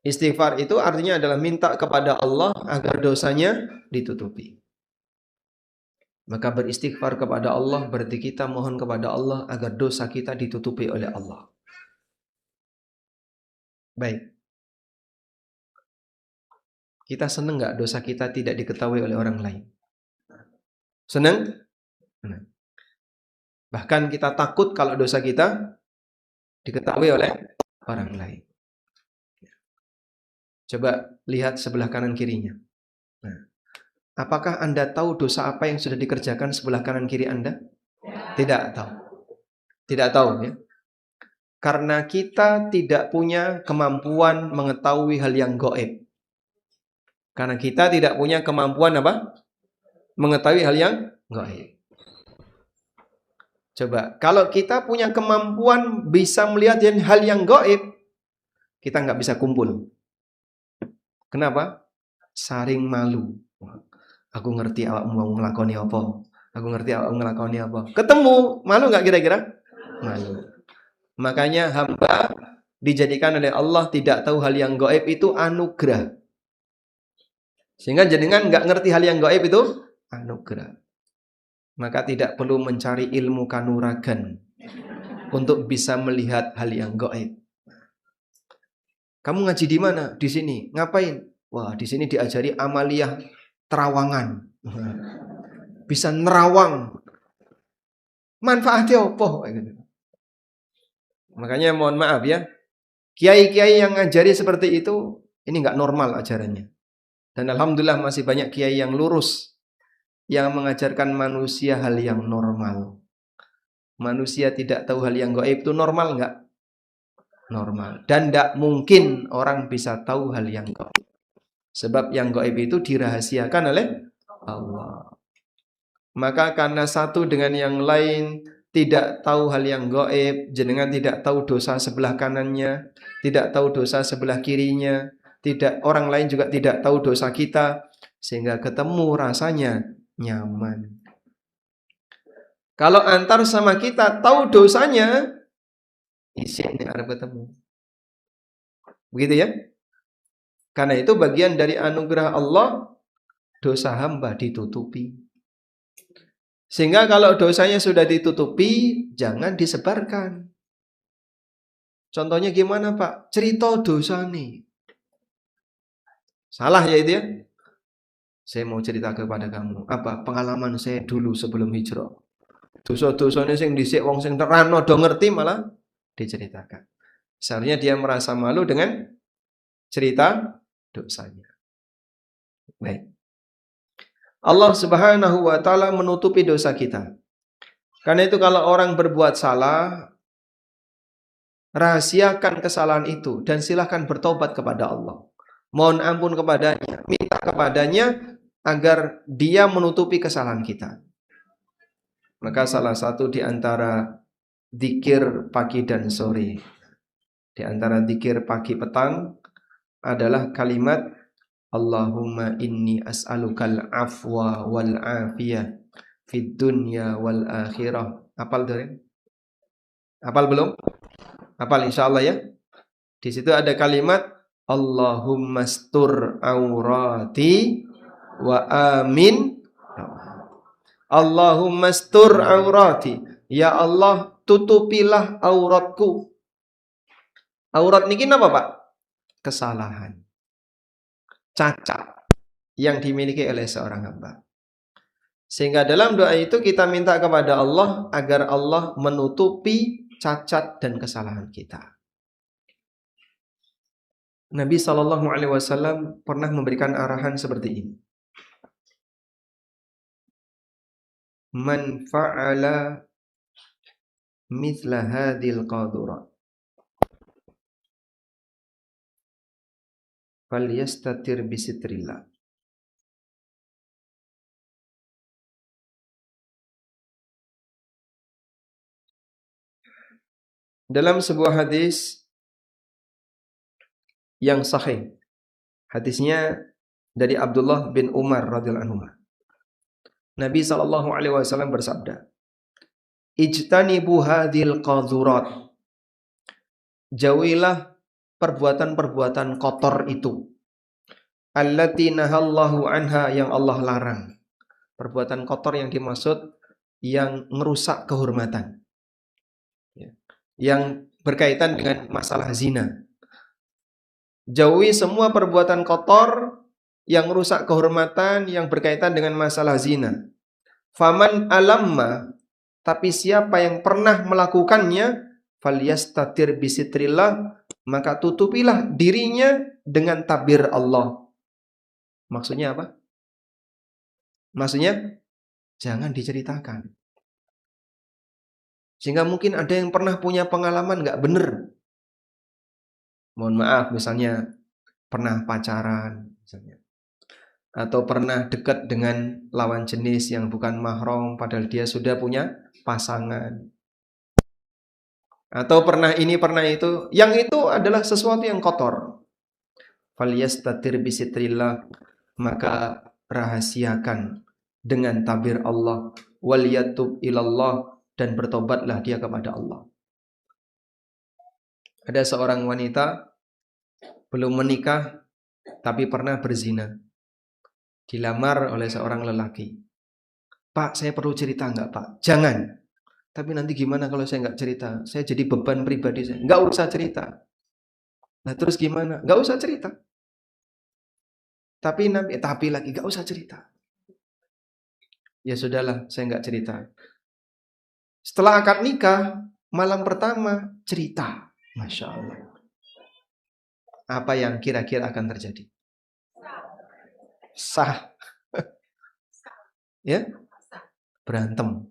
Speaker 1: Istighfar itu artinya adalah minta kepada Allah agar dosanya ditutupi. Maka beristighfar kepada Allah berarti kita mohon kepada Allah agar dosa kita ditutupi oleh Allah. Baik. Kita senang nggak dosa kita tidak diketahui oleh orang lain? Senang? Bahkan kita takut kalau dosa kita diketahui oleh orang lain. Coba lihat sebelah kanan kirinya. Nah, apakah Anda tahu dosa apa yang sudah dikerjakan sebelah kanan kiri Anda? Tidak tahu. Tidak tahu ya. Karena kita tidak punya kemampuan mengetahui hal yang gaib. Karena kita tidak punya kemampuan apa? Mengetahui hal yang gaib. Coba, kalau kita punya kemampuan bisa melihat hal yang gaib, kita nggak bisa kumpul. Kenapa? Saring malu. Aku ngerti awak mau ngelakoni apa. Aku ngerti awak ngelakoni apa. Ketemu, malu nggak kira-kira? Malu. Makanya hamba dijadikan oleh Allah tidak tahu hal yang gaib itu anugerah. Sehingga jenengan nggak ngerti hal yang gaib itu anugerah. Maka tidak perlu mencari ilmu kanuragan untuk bisa melihat hal yang gaib. Kamu ngaji di mana? Di sini. Ngapain? Wah, di sini diajari amaliyah terawangan. Bisa nerawang. Manfaatnya apa? Makanya mohon maaf ya. Kiai-kiai yang ngajari seperti itu, ini nggak normal ajarannya. Dan alhamdulillah masih banyak kiai yang lurus, yang mengajarkan manusia hal yang normal. Manusia tidak tahu hal yang gaib itu normal nggak? Normal. Dan tidak mungkin orang bisa tahu hal yang gaib. Sebab yang gaib itu dirahasiakan oleh Allah. Maka karena satu dengan yang lain tidak tahu hal yang gaib, jenengan tidak tahu dosa sebelah kanannya, tidak tahu dosa sebelah kirinya, orang lain juga tidak tahu dosa kita, sehingga ketemu rasanya nyaman. Kalau antar sama kita tahu dosanya, isin harus ketemu. Begitu ya? Karena itu bagian dari anugerah Allah, dosa hamba ditutupi. Sehingga kalau dosanya sudah ditutupi, jangan disebarkan. Contohnya gimana Pak? Cerita dosa nih. Salah ya itu ya? Saya mau cerita kepada kamu. Apa? Pengalaman saya dulu sebelum hijrah. Dosa-dosanya sing dhisik wong sing terano do ngerti malah diceritakan. Seharusnya dia merasa malu dengan cerita dosanya. Baik. Allah Subhanahu wa taala menutupi dosa kita. Karena itu kalau orang berbuat salah, rahasiakan kesalahan itu dan silahkan bertobat kepada Allah. mohon ampun kepadanya, minta kepadanya agar dia menutupi kesalahan kita. Maka salah satu di antara zikir pagi dan sore, di antara zikir pagi petang adalah kalimat Allahumma inni as'alukal afwa wal afiyah fid dunya wal akhirah. Hafal Doren? Hafal belum? Hafal insyaallah ya. Di situ ada kalimat Allahumma stur aurati wa amin. Allahumma stur aurati. Ya Allah, tutupilah auratku. Aurat niki apa, Pak? Kesalahan, cacat yang dimiliki oleh seorang hamba. Sehingga dalam doa itu kita minta kepada Allah agar Allah menutupi cacat dan kesalahan kita. Nabi SAW pernah memberikan arahan seperti ini. Man fa'ala mithla hadhil qadurat falyastatir bisitrillah. Dalam sebuah hadis yang sahih, hadisnya dari Abdullah bin Umar radhiyallahu anhu. Nabi SAW bersabda, Ijtanibu hadhil qadhurat. Jauhilah perbuatan-perbuatan kotor itu. Allati nahallahu anha, yang Allah larang. Perbuatan kotor yang dimaksud yang merusak kehormatan. Yang berkaitan dengan masalah zina. Jauhi semua perbuatan kotor yang merusak kehormatan yang berkaitan dengan masalah zina. Faman alamma, tapi siapa yang pernah melakukannya, falyastatir bisitrillah, maka tutupilah dirinya dengan tabir Allah. Maksudnya apa? Maksudnya jangan diceritakan. Sehingga mungkin ada yang pernah punya pengalaman gak benar. Mohon maaf, misalnya pernah pacaran misalnya, atau pernah dekat dengan lawan jenis yang bukan mahram padahal dia sudah punya pasangan, atau pernah ini pernah itu, yang itu adalah sesuatu yang kotor. Falyastatir bisitrillah, maka rahasiakan dengan tabir Allah. Waliyatub ilallah, dan bertobatlah dia kepada Allah. Ada seorang wanita belum menikah tapi pernah berzina, dilamar oleh seorang lelaki. Pak, saya perlu cerita enggak, Pak? Jangan. Tapi nanti gimana kalau saya enggak cerita? Saya jadi beban pribadi saya. Enggak usah cerita. Nah terus gimana? Enggak usah cerita. Tapi lagi enggak usah cerita. Ya sudahlah, saya enggak cerita. Setelah akad nikah, malam pertama cerita. Masya Allah. Apa yang kira-kira akan terjadi? Sah. Ya? Berantem.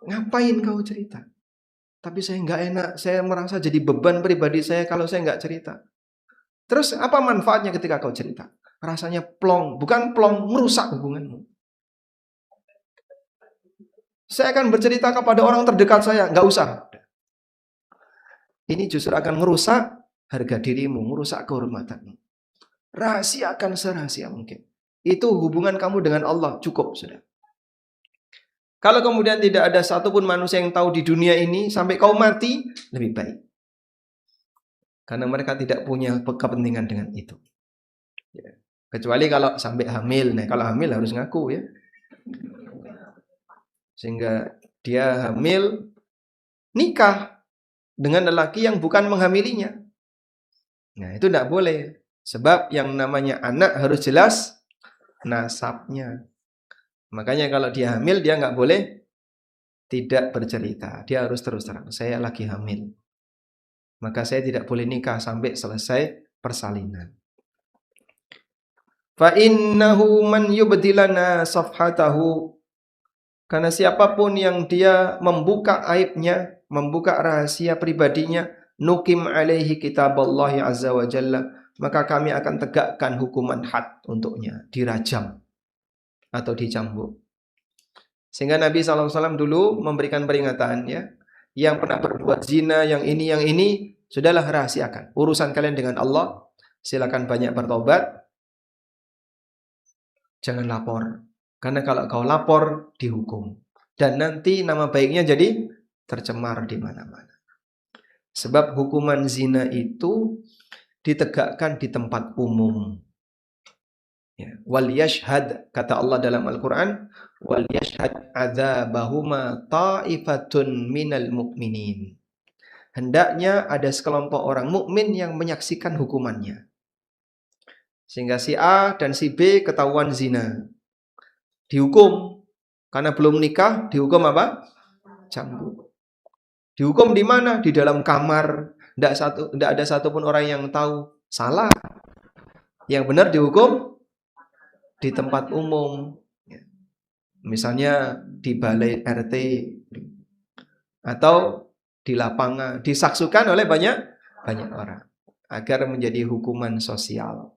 Speaker 1: Ngapain kau cerita? Tapi saya nggak enak, saya merasa jadi beban pribadi saya kalau saya nggak cerita. Terus apa manfaatnya ketika kau cerita? Rasanya plong, bukan plong, merusak hubunganmu. Saya akan bercerita kepada orang terdekat saya, nggak usah. Ini justru akan merusak harga dirimu, merusak kehormatanmu. Rahasiakan serahasia mungkin. Itu hubungan kamu dengan Allah, cukup sudah. Kalau kemudian tidak ada satupun manusia yang tahu di dunia ini sampai kau mati, lebih baik. Karena mereka tidak punya kepentingan dengan itu. Ya. Kecuali kalau sampai hamil. Nah, kalau hamil harus ngaku ya. Sehingga dia hamil, nikah dengan lelaki yang bukan menghamilinya. Nah, itu tidak boleh. Sebab yang namanya anak harus jelas nasabnya. Makanya kalau dia hamil, dia nggak boleh tidak bercerita. Dia harus terus terang, saya lagi hamil. Maka saya tidak boleh nikah sampai selesai persalinan. Fa innahu man yubdilana safhatahu, karena siapapun yang dia membuka aibnya, membuka rahasia pribadinya, nukim alaihi kitaballahi azza wa jalla, maka kami akan tegakkan hukuman had untuknya, dirajam atau dicambuk. Sehingga Nabi SAW dulu memberikan peringatan, ya, yang pernah berbuat zina, yang ini, sudahlah rahasiakan. Urusan kalian dengan Allah, silakan banyak bertobat, jangan lapor. Karena kalau kau lapor, dihukum. Dan nanti nama baiknya jadi tercemar di mana-mana. Sebab hukuman zina itu ditegakkan di tempat umum. Ya. Wal yashhad, kata Allah dalam Al-Quran, wal yashhad adzabahuma ta'ifatun minal mu'minin. Hendaknya ada sekelompok orang mukmin yang menyaksikan hukumannya. Sehingga si A dan si B ketahuan zina, dihukum. Karena belum nikah, dihukum apa? Cambuk. Dihukum di mana? Di dalam kamar. Tidak ada satupun orang yang tahu. Salah. Yang benar dihukum di tempat umum. Misalnya di balai RT atau di lapangan, disaksikan oleh banyak orang agar menjadi hukuman sosial.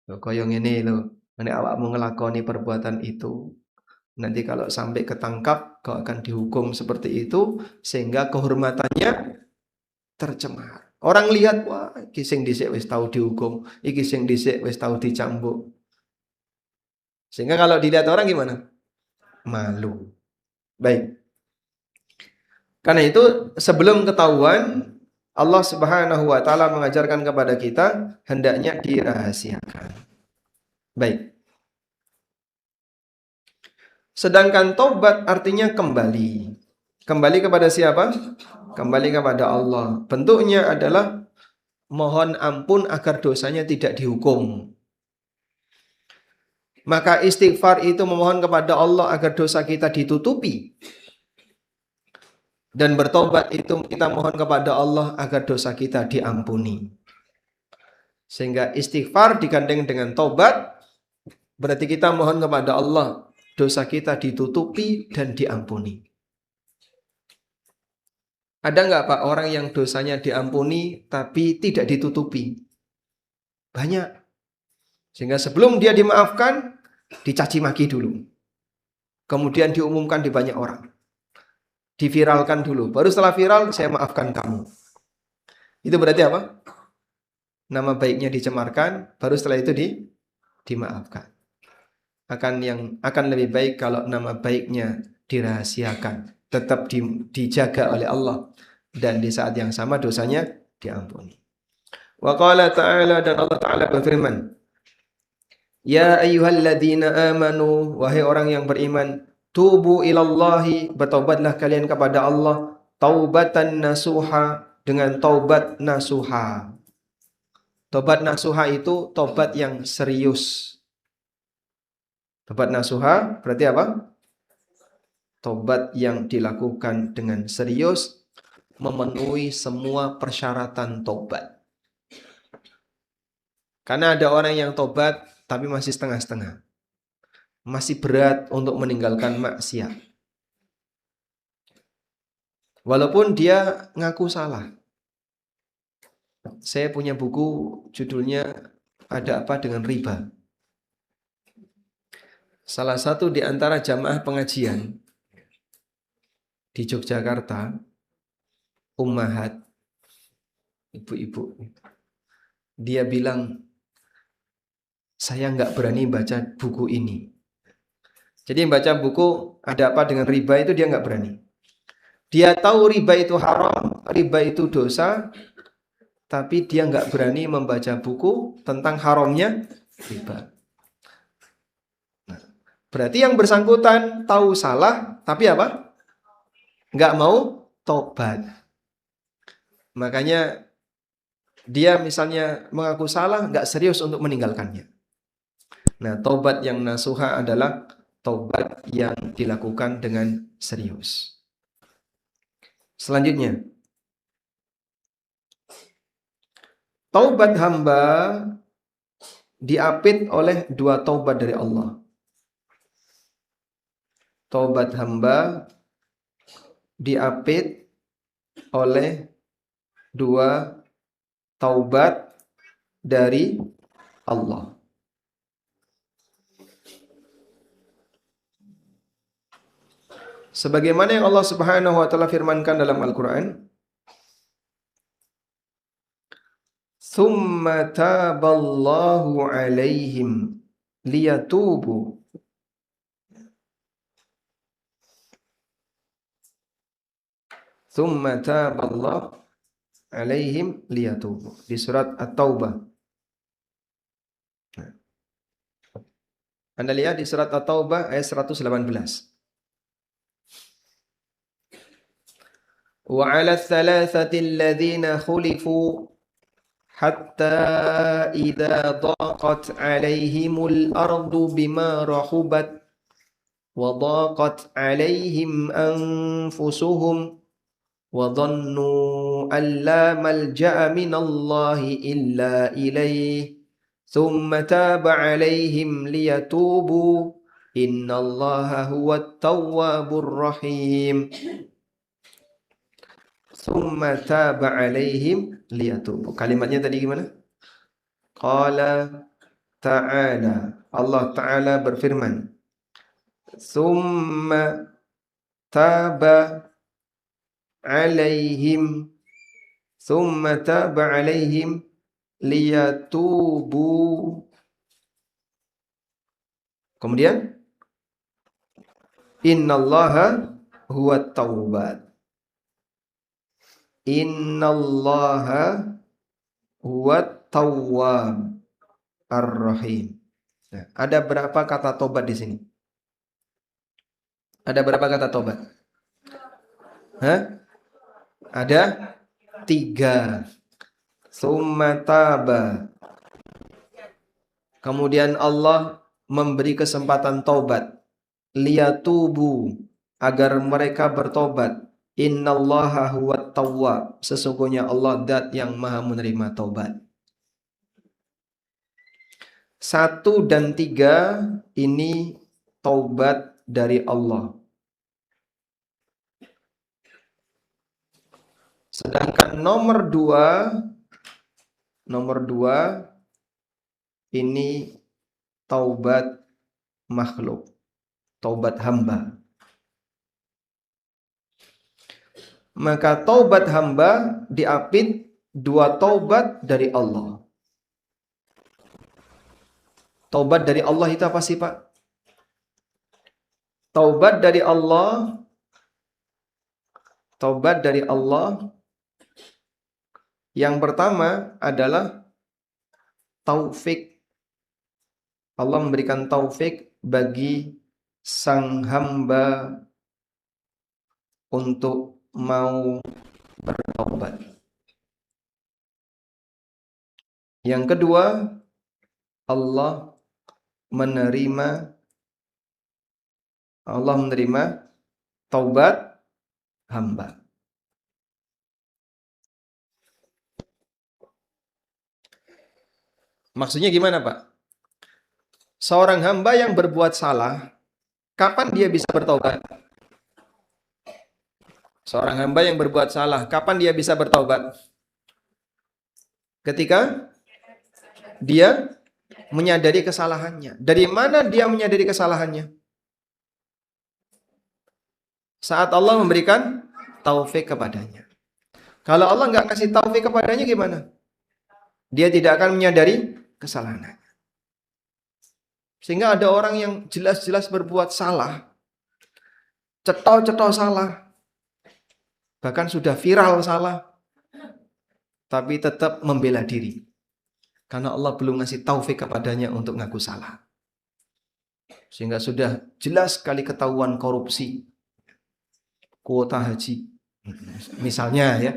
Speaker 1: Koyong ini loh, nek awakmu ngelakoni perbuatan itu, nanti kalau sampai ketangkap kau akan dihukum seperti itu, sehingga kehormatannya tercemar. Orang lihat, wah, iki sing dhisik wis tahu dihukum, iki sing dhisik wis tahu dicambuk. Sehingga kalau dilihat orang gimana? Malu. Baik. Karena itu sebelum ketahuan, Allah Subhanahu wa taala mengajarkan kepada kita hendaknya dirahasiakan. Baik. Sedangkan taubat artinya kembali. Kembali kepada siapa? Kembali kepada Allah. Bentuknya adalah mohon ampun agar dosanya tidak dihukum. Maka istighfar itu memohon kepada Allah agar dosa kita ditutupi. Dan bertobat itu kita mohon kepada Allah agar dosa kita diampuni. Sehingga istighfar digandeng dengan tobat, berarti kita mohon kepada Allah dosa kita ditutupi dan diampuni. Ada nggak Pak orang yang dosanya diampuni tapi tidak ditutupi? Banyak. Sehingga sebelum dia dimaafkan, dicaci maki dulu. Kemudian diumumkan di banyak orang. Diviralkan dulu. Baru setelah viral, saya maafkan kamu. Itu berarti apa? Nama baiknya dicemarkan, baru setelah itu dimaafkan. Akan lebih baik kalau nama baiknya dirahasiakan, tetap dijaga oleh Allah, dan di saat yang sama dosanya diampuni. Wa qala ta'ala, dan Allah Ta'ala berfirman, ya ayyuhalladzina amanu, wahai orang yang beriman, tubu ilallahi, bertaubatlah kalian kepada Allah, taubatan nasuha, dengan taubat nasuha. Taubat nasuha itu taubat yang serius. Taubat nasuha berarti apa? Taubat yang dilakukan dengan serius, memenuhi semua persyaratan taubat. Karena ada orang yang taubat tapi masih setengah-setengah. Masih berat untuk meninggalkan maksiat. Walaupun dia ngaku salah. Saya punya buku judulnya Ada Apa Dengan Riba. Salah satu di antara jamaah pengajian di Yogyakarta, ummahat, ibu-ibu, dia bilang, saya nggak berani baca buku ini. Jadi baca buku Ada Apa Dengan Riba itu dia nggak berani. Dia tahu riba itu haram, riba itu dosa, tapi dia nggak berani membaca buku tentang haramnya riba. Nah, berarti yang bersangkutan tahu salah, tapi apa? Nggak mau tobat. Makanya dia misalnya mengaku salah, nggak serius untuk meninggalkannya. Nah, tobat yang nasuha adalah tobat yang dilakukan dengan serius. Selanjutnya, taubat hamba diapit oleh dua taubat dari Allah. Taubat hamba diapit oleh Dua, taubat dari Allah. Sebagaimana yang Allah Subhanahu wa taala firmankan dalam Al-Qur'an, "Tsumma taballahu 'alaihim liyatubu." Tsumma taballahu 'alaihim liyatubu. Di surat At-Taubah. Anda lihat di surat At-Taubah ayat 118. Wa 'ala ats-tsalatsati alladziina khulifu hatta idza dhaqat 'alaihimul ardu bima rahubat wa dhaqat 'alaihim anfusuhum wa dhannu an la malja'a minallahi illa ilaihi thumma taba 'alaihim liyatubu innallaha huwat tawwabur rahim. Tsumma taba 'alaihim liyatubu. Kalimatnya tadi gimana? Qala ta'ala. Allah Ta'ala berfirman. Tsumma taba 'alaihim. Tsumma taba 'alaihim liyatubu. Kemudian innallaha huwat tawwab. Innallaha huwat tawwab ar-rahim. Nah, ada berapa kata tobat di sini? Ada berapa kata tobat? Hah? Ada 3. Tsumma taba. Kemudian Allah memberi kesempatan taubat. Liyatubu, agar mereka bertobat. Innallaha huwat tawwab. Sesungguhnya Allah zat yang maha menerima taubat. 1 dan 3 ini taubat dari Allah. Sedangkan nomor 2 ini taubat makhluk, taubat hamba. Maka taubat hamba diapit 2 taubat dari Allah. Taubat dari Allah itu apa sih, Pak? Taubat dari Allah, taubat dari Allah yang pertama adalah taufik. Allah memberikan taufik bagi sang hamba untuk mau bertaubat. Yang kedua, Allah menerima taubat hamba. Maksudnya gimana, Pak? Seorang hamba yang berbuat salah, kapan dia bisa bertobat? Seorang hamba yang berbuat salah, kapan dia bisa bertobat? Ketika dia menyadari kesalahannya. Dari mana dia menyadari kesalahannya? Saat Allah memberikan taufik kepadanya. Kalau Allah nggak kasih taufik kepadanya gimana? Dia tidak akan menyadari kesalahannya. Sehingga ada orang yang jelas-jelas berbuat salah, cetol-cetol salah, bahkan sudah viral salah, tapi tetap membela diri. Karena Allah belum ngasih taufik kepadanya untuk ngaku salah. Sehingga sudah jelas sekali ketahuan korupsi kuota haji. Misalnya ya.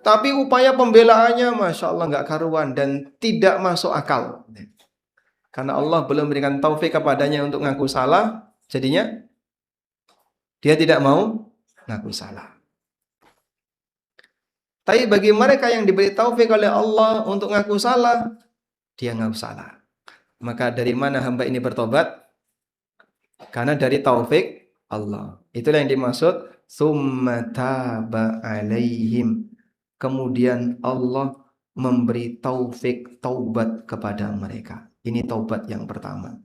Speaker 1: Tapi upaya pembelaannya Masya Allah nggak karuan dan tidak masuk akal. Karena Allah belum berikan taufik kepadanya untuk ngaku salah, jadinya dia tidak mau ngaku salah. Tapi bagi mereka yang diberi taufik oleh Allah untuk ngaku salah, dia ngaku salah. Maka dari mana hamba ini bertobat? Karena dari taufik Allah. Itulah yang dimaksud summa taba alaihim. kemudian Allah memberi taufik taubat kepada mereka. Ini taubat yang pertama.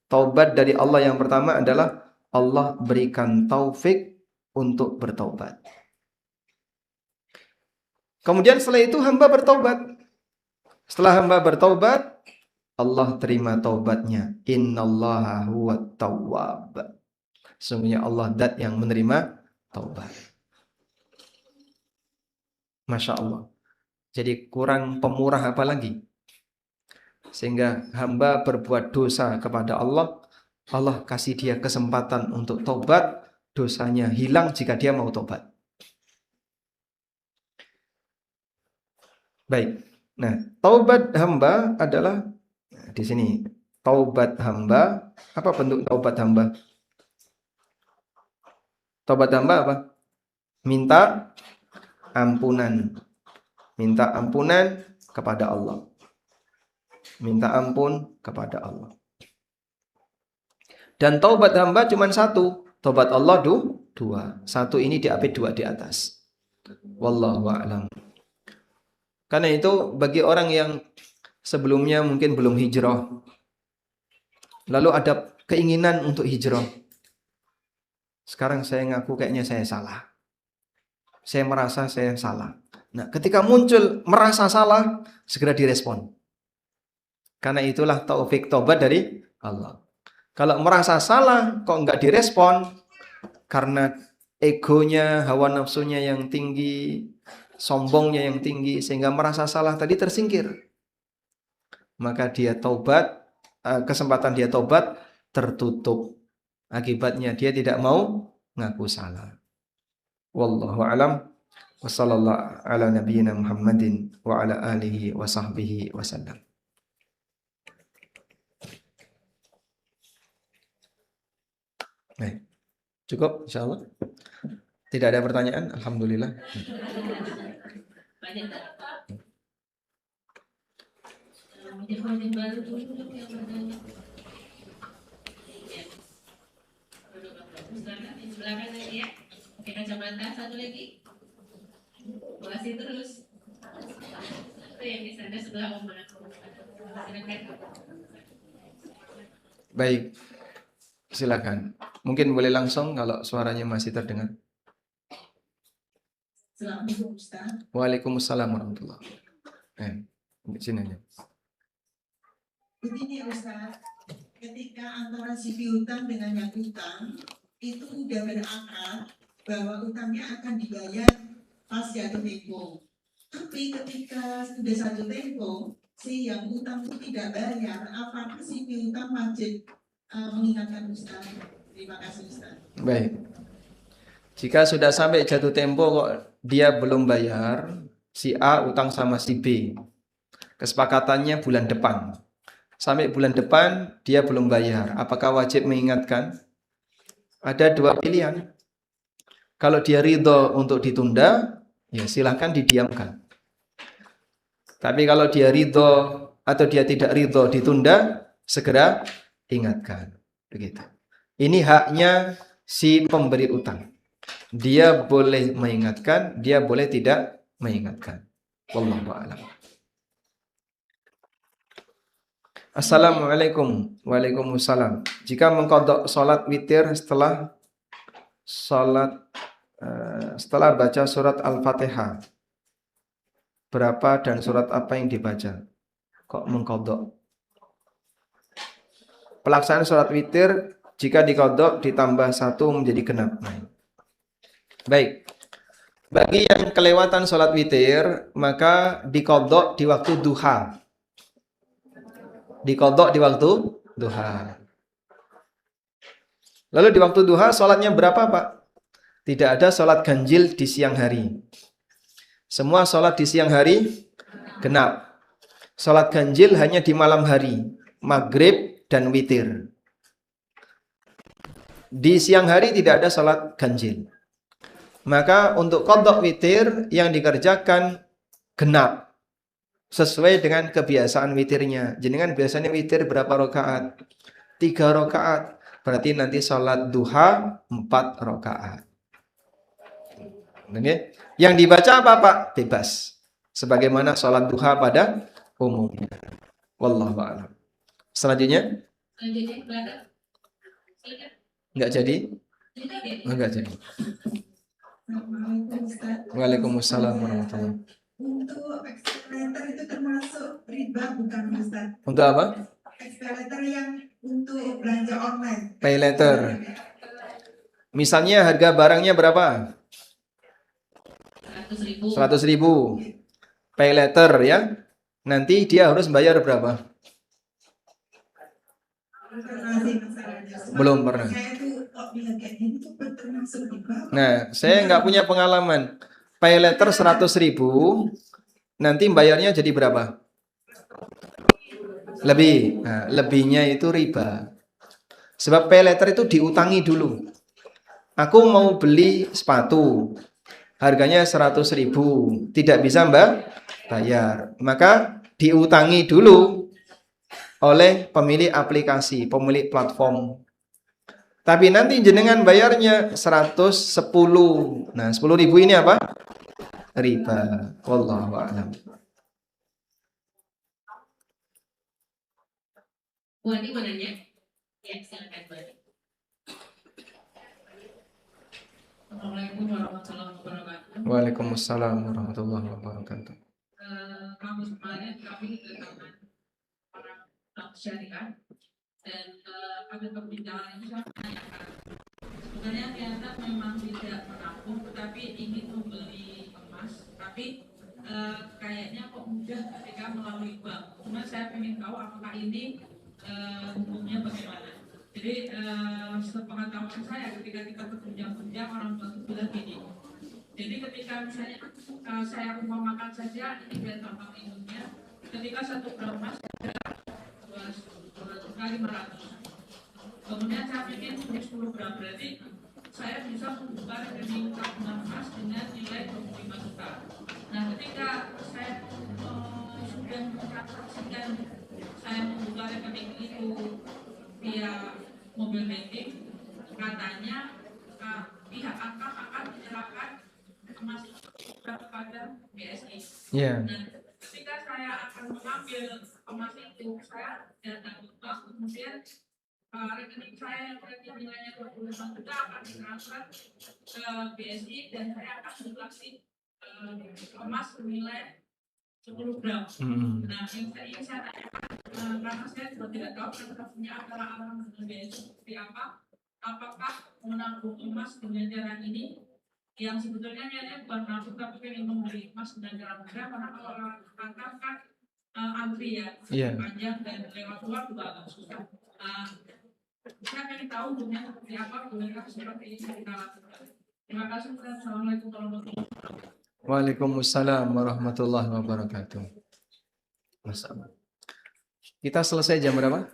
Speaker 1: Taubat dari Allah yang pertama adalah Allah berikan taufik untuk bertaubat. Kemudian setelah itu hamba bertaubat. Setelah hamba bertaubat, Allah terima taubatnya. Innallaha huwat tawwab. Sesungguhnya Allah zat yang menerima taubat. Masya Allah. Jadi kurang pemurah apa lagi? Sehingga hamba berbuat dosa kepada Allah, Allah kasih dia kesempatan untuk taubat, dosanya hilang jika dia mau taubat. Baik. Nah, taubat hamba adalah di sini. Taubat hamba, apa bentuk taubat hamba? Taubat hamba apa? Minta ampunan. Minta ampunan kepada Allah. Minta ampun kepada Allah. Dan taubat hamba cuma satu. Taubat Allah dua. Satu ini diapit, dua di atas. Wallahu a'lam. Karena itu bagi orang yang sebelumnya mungkin belum hijrah, lalu ada keinginan untuk hijrah. Sekarang saya ngaku kayaknya saya salah. Saya merasa saya salah. Nah, ketika muncul merasa salah, segera direspon. Karena itulah taufik taubat dari Allah. Kalau merasa salah kok enggak direspon, karena egonya, hawa nafsunya yang tinggi, sombongnya yang tinggi, sehingga merasa salah tadi tersingkir. Maka dia taubat, kesempatan dia taubat tertutup. Akibatnya dia tidak mau ngaku salah. Wallahu a'lam. Wassallallahu ala nabiyyina Muhammadin wa ala alihi wa sahbihi wasallam. Baik. Cukup insyaallah. Tidak ada pertanyaan? Alhamdulillah.
Speaker 2: Silakan lagi ya. Oke, kacamata satu lagi. Masih terus. Itu yang di sana sebelah Oma. Silakan.
Speaker 1: Baik. Silakan. Mungkin boleh langsung kalau suaranya masih terdengar.
Speaker 3: Assalamualaikum Ustaz.
Speaker 1: Waalaikumsalam warahmatullahi wabarakatuh. Sini aja.
Speaker 3: Begini Ustaz, ketika antara si piutang dengan yang utang itu udah berakad bahwa utangnya akan dibayar pas jatuh tempo. Tapi ketika sudah jatuh tempo, si yang utang itu tidak bayar, apakah si piutang wajib mengingatkan Ustaz? Terima kasih Ustaz.
Speaker 1: Baik. Jika sudah sampai jatuh tempo kok dia belum bayar, si A utang sama si B. Kesepakatannya bulan depan. Sampai bulan depan dia belum bayar. Apakah wajib mengingatkan? Ada dua pilihan. Kalau dia ridho untuk ditunda, ya silahkan didiamkan. Tapi kalau dia ridho atau dia tidak ridho ditunda, segera ingatkan. Begitu. Ini haknya si pemberi utang. Dia boleh mengingatkan, dia boleh tidak mengingatkan. Wallahu a'lam. Assalamualaikum. Waalaikumsalam. Jika mengqadha salat witir setelah baca surat Al-Fatihah, berapa dan surat apa yang dibaca? Kok mengqadha? Pelaksanaan surat witir jika diqadha ditambah 1 menjadi genap. Baik. Bagi yang kelewatan sholat witir, maka diqadha di waktu duha. Diqadha di waktu duha. Lalu di waktu duha sholatnya berapa Pak? Tidak ada sholat ganjil di siang hari. Semua sholat di siang hari genap. Sholat ganjil hanya di malam hari, maghrib dan witir. Di siang hari tidak ada sholat ganjil. Maka untuk qadha witir yang dikerjakan genap sesuai dengan kebiasaan witirnya. Jenengan biasanya witir berapa rakaat? 3 rakaat. Berarti nanti sholat duha 4 rakaat. Oke? Yang dibaca apa Pak? Bebas. Sebagaimana sholat duha pada umumnya. Wallahu a'lam. Selanjutnya?
Speaker 2: Selanjutnya, belakang. Silakan.
Speaker 1: Enggak jadi?
Speaker 2: Silakan.
Speaker 1: Enggak jadi.
Speaker 3: Assalamualaikum Ustaz.
Speaker 1: Waalaikumsalam warahmatullahi wabarakatuh.
Speaker 3: Untuk ekskavator itu termasuk riba bukan Ustaz?
Speaker 1: Untuk apa?
Speaker 3: Ekskavator yang untuk belanja online.
Speaker 1: Pay letter. Misalnya harga barangnya berapa?
Speaker 2: 100.000.
Speaker 1: 100.000. Pay letter ya. Nanti dia harus bayar berapa? Belum pernah.
Speaker 3: Saya tuh kok bilang kayak gini tuh termasuk riba.
Speaker 1: Nah, saya nggak punya pengalaman. Pay letter 100.000. Nanti bayarnya jadi berapa? Lebih. Nah, lebihnya itu riba. Sebab pay letter itu diutangi dulu. Aku mau beli sepatu. Harganya 100.000. Tidak bisa Mbak bayar. Maka diutangi dulu oleh pemilik aplikasi, pemilik platform. Tapi nanti jenengan bayarnya 110. Nah, 10.000 ini apa? Riba. Wallahu a'lam.
Speaker 2: Bu Adi mau nanya? Ya, silakan Bu Adi.
Speaker 4: Assalamualaikum warahmatullahi wabarakatuh.
Speaker 1: Waalaikumsalam warahmatullahi wabarakatuh.
Speaker 4: Kamu kemarin kami kedatangan para bank syariah dan ada pembicaraan ini saya menanyakan. Sebenarnya ternyata memang tidak menampung tetapi ingin membeli emas, tapi kayaknya kok mudah ketika melalui bank. Cuma saya ingin tahu apakah ini hukumnya bagaimana. Jadi sepengetahuan saya ketika kita berbincang-bincang orang tua itu bilang gini. Jadi ketika misalnya saya umpamakan saja ini biar gampang ilmunya, ketika 1 gram emas ada 2.500. Kemudian saya ingin beli 10 gram, berarti saya bisa membuka rekening tabungan emas dengan nilai 25 juta. Nah, ketika saya sudah mentransaksikan, saya membuka rekening itu via mobile banking, katanya pihak akam akan menyerahkan emas kepada BSI.
Speaker 1: Ya.
Speaker 4: Nah, ketika saya akan mengambil emas itu, saya datang ke bank, kemudian rekening saya yang berarti nilainya 25 juta akan ditransfer ke BSI dan saya akan melunasi emas senilai 10 gram. Nah, yang saya tanyakan, karena saya juga tidak tahu transaksinya antara alam dengan BSI seperti apa, apakah menabung emas dengan cara ini yang sebetulnya niatnya bukan menabung tapi ingin membeli emas dengan cara mudah, karena kalau orang kantor kan antri ya, panjang dan lewat luar juga agak susah. Saya ingin tahu dunia seperti apa, bolehkah seperti ini kita lakukan. Terima kasih. Assalamualaikum warahmatullahi wabarakatuh.
Speaker 1: Waalaikumsalam warahmatullahi wabarakatuh. Masalah. Kita selesai jam berapa?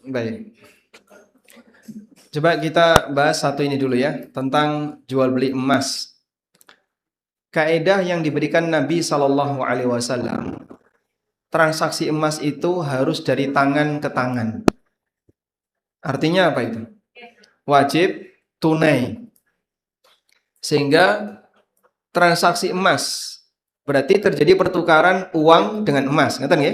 Speaker 1: Baik. Coba kita bahas satu ini dulu ya, tentang jual beli emas. Kaidah yang diberikan Nabi SAW, transaksi emas itu harus dari tangan ke tangan. Artinya apa itu? Wajib tunai. Sehingga transaksi emas berarti terjadi pertukaran uang dengan emas, ngerti ya?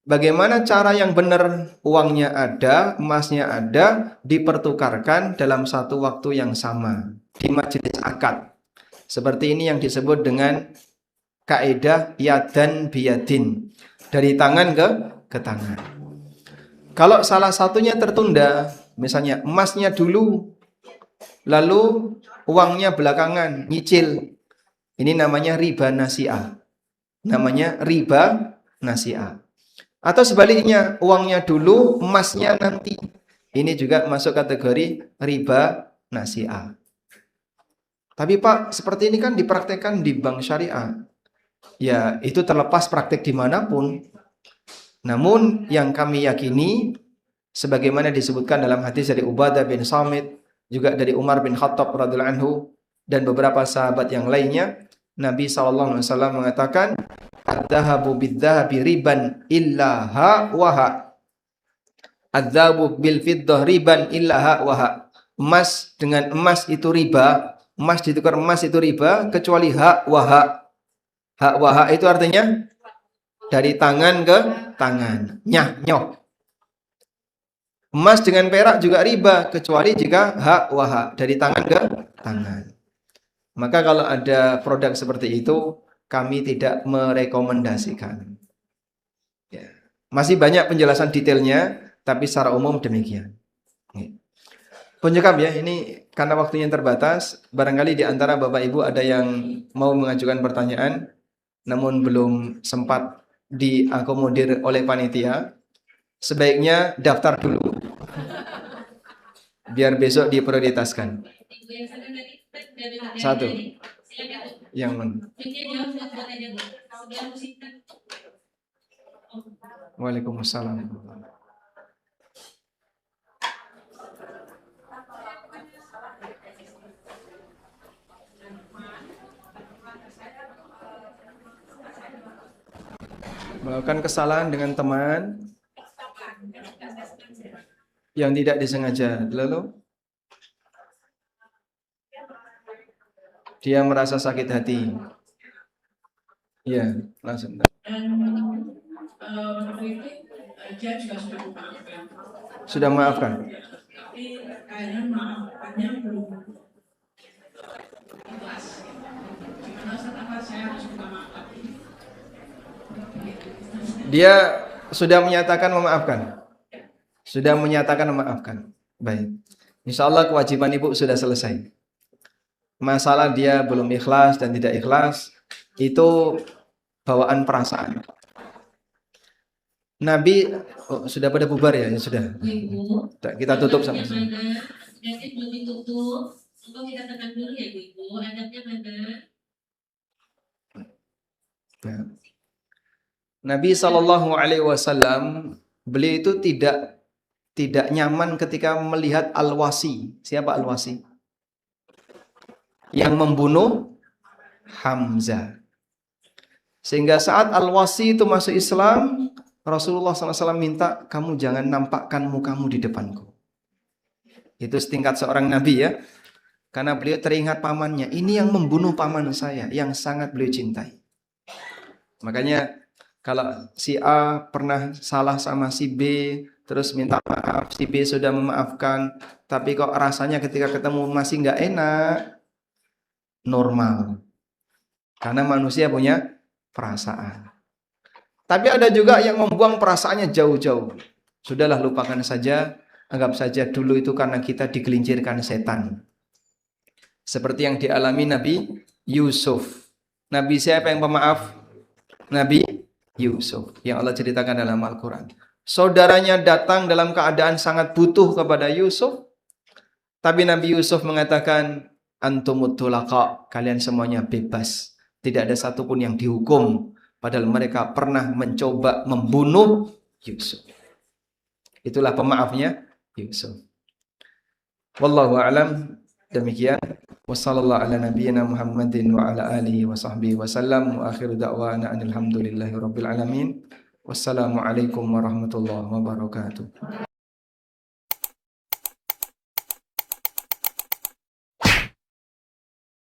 Speaker 1: Bagaimana cara yang benar? Uangnya ada, emasnya ada, dipertukarkan dalam satu waktu yang sama di majelis akad. Seperti ini yang disebut dengan kaidah yadan biyadin, dari tangan ke tangan. Kalau salah satunya tertunda, misalnya emasnya dulu, lalu uangnya belakangan, nyicil. Ini namanya riba nasi'ah. Namanya riba nasi'ah. Atau sebaliknya, uangnya dulu, emasnya nanti. Ini juga masuk kategori riba nasi'ah. Tapi Pak, seperti ini kan dipraktekkan di bank syariah. Ya, itu terlepas praktek dimanapun. Namun, yang kami yakini, sebagaimana disebutkan dalam hadis dari Ubadah bin Samit, juga dari Umar bin Khattab radhiyallahu anhu, dan beberapa sahabat yang lainnya, Nabi SAW mengatakan, "Adz-dzahabu bidz-dzahabi riban illa ha wa ha. Adz-dzahabu bil fiddah riban illa ha wa ha. emas dengan emas itu riba, emas ditukar emas itu riba, kecuali hak wa hak. Hak wa hak itu artinya dari tangan ke tangan, nyah nyoh. Emas dengan perak juga riba, kecuali jika hak wa hak, dari tangan ke tangan. Maka kalau ada produk seperti itu, kami tidak merekomendasikan. Ya. Masih banyak penjelasan detailnya, tapi secara umum demikian. Penyekap ya, ini karena waktunya terbatas, barangkali di antara Bapak Ibu ada yang mau mengajukan pertanyaan, namun belum sempat diakomodir oleh panitia. Sebaiknya daftar dulu, biar besok diprioritaskan.
Speaker 2: Ibu yang sana tadi, dari
Speaker 1: Satu.
Speaker 2: silakan.
Speaker 1: Yang mana?
Speaker 2: Punya jawab buat aja Bu. Sudah musik.
Speaker 1: Waalaikumsalam. Melakukan kesalahan dengan teman yang tidak disengaja, lalu dia merasa sakit hati. Iya, langsung.
Speaker 4: Dan waktu itu dia juga sudah memaafkan.
Speaker 1: Sudah maafkan.
Speaker 4: Tapi kayaknya maafkannya belum ikhlas. Gimana setelah saya harus minta maaf lagi?
Speaker 1: Dia sudah menyatakan memaafkan. Sudah menyatakan memaafkan. Baik. Insya Allah kewajiban ibu sudah selesai. Masalah dia belum ikhlas dan tidak ikhlas, itu bawaan perasaan. Nabi sudah pada bubar ya? Ya sudah.
Speaker 2: Ibu,
Speaker 1: Kita tutup sama
Speaker 2: adabnya
Speaker 1: sini.
Speaker 2: mana? Nanti belum ditutup. Coba kita tekan dulu ya Ibu. Adabnya mana?
Speaker 1: Ya. Nabi SAW, beliau itu tidak nyaman ketika melihat Al-Wasi. Siapa Al-Wasi? Yang membunuh Hamzah. Sehingga saat Al-Wasi itu masuk Islam, Rasulullah SAW minta, kamu jangan nampakkan mukamu di depanku. Itu setingkat seorang Nabi ya. Karena beliau teringat pamannya. Ini yang membunuh paman saya, yang sangat beliau cintai. Makanya kalau si A pernah salah sama si B, terus minta maaf, si B sudah memaafkan, tapi kok rasanya ketika ketemu masih nggak enak, normal. Karena manusia punya perasaan. Tapi ada juga yang membuang perasaannya jauh-jauh. Sudahlah, lupakan saja, anggap saja dulu itu karena kita digelincirkan setan. Seperti yang dialami Nabi Yusuf. Nabi siapa yang pemaaf? Nabi Yusuf, yang Allah ceritakan dalam Al-Quran. Saudaranya datang dalam keadaan sangat butuh kepada Yusuf, tapi Nabi Yusuf mengatakan, antumut tulaqa, kalian semuanya bebas, tidak ada satupun yang dihukum, padahal mereka pernah mencoba membunuh Yusuf. Itulah pemaafnya Yusuf. Wallahu a'lam. Demikian. Wassallallahu ala nabiyyina Muhammadin wa ala alihi wa sahbihi wa sallam. Wa akhiru da'wana anil hamdulillahi rabbil alamin. Wassalamu alaikum warahmatullahi wabarakatuh.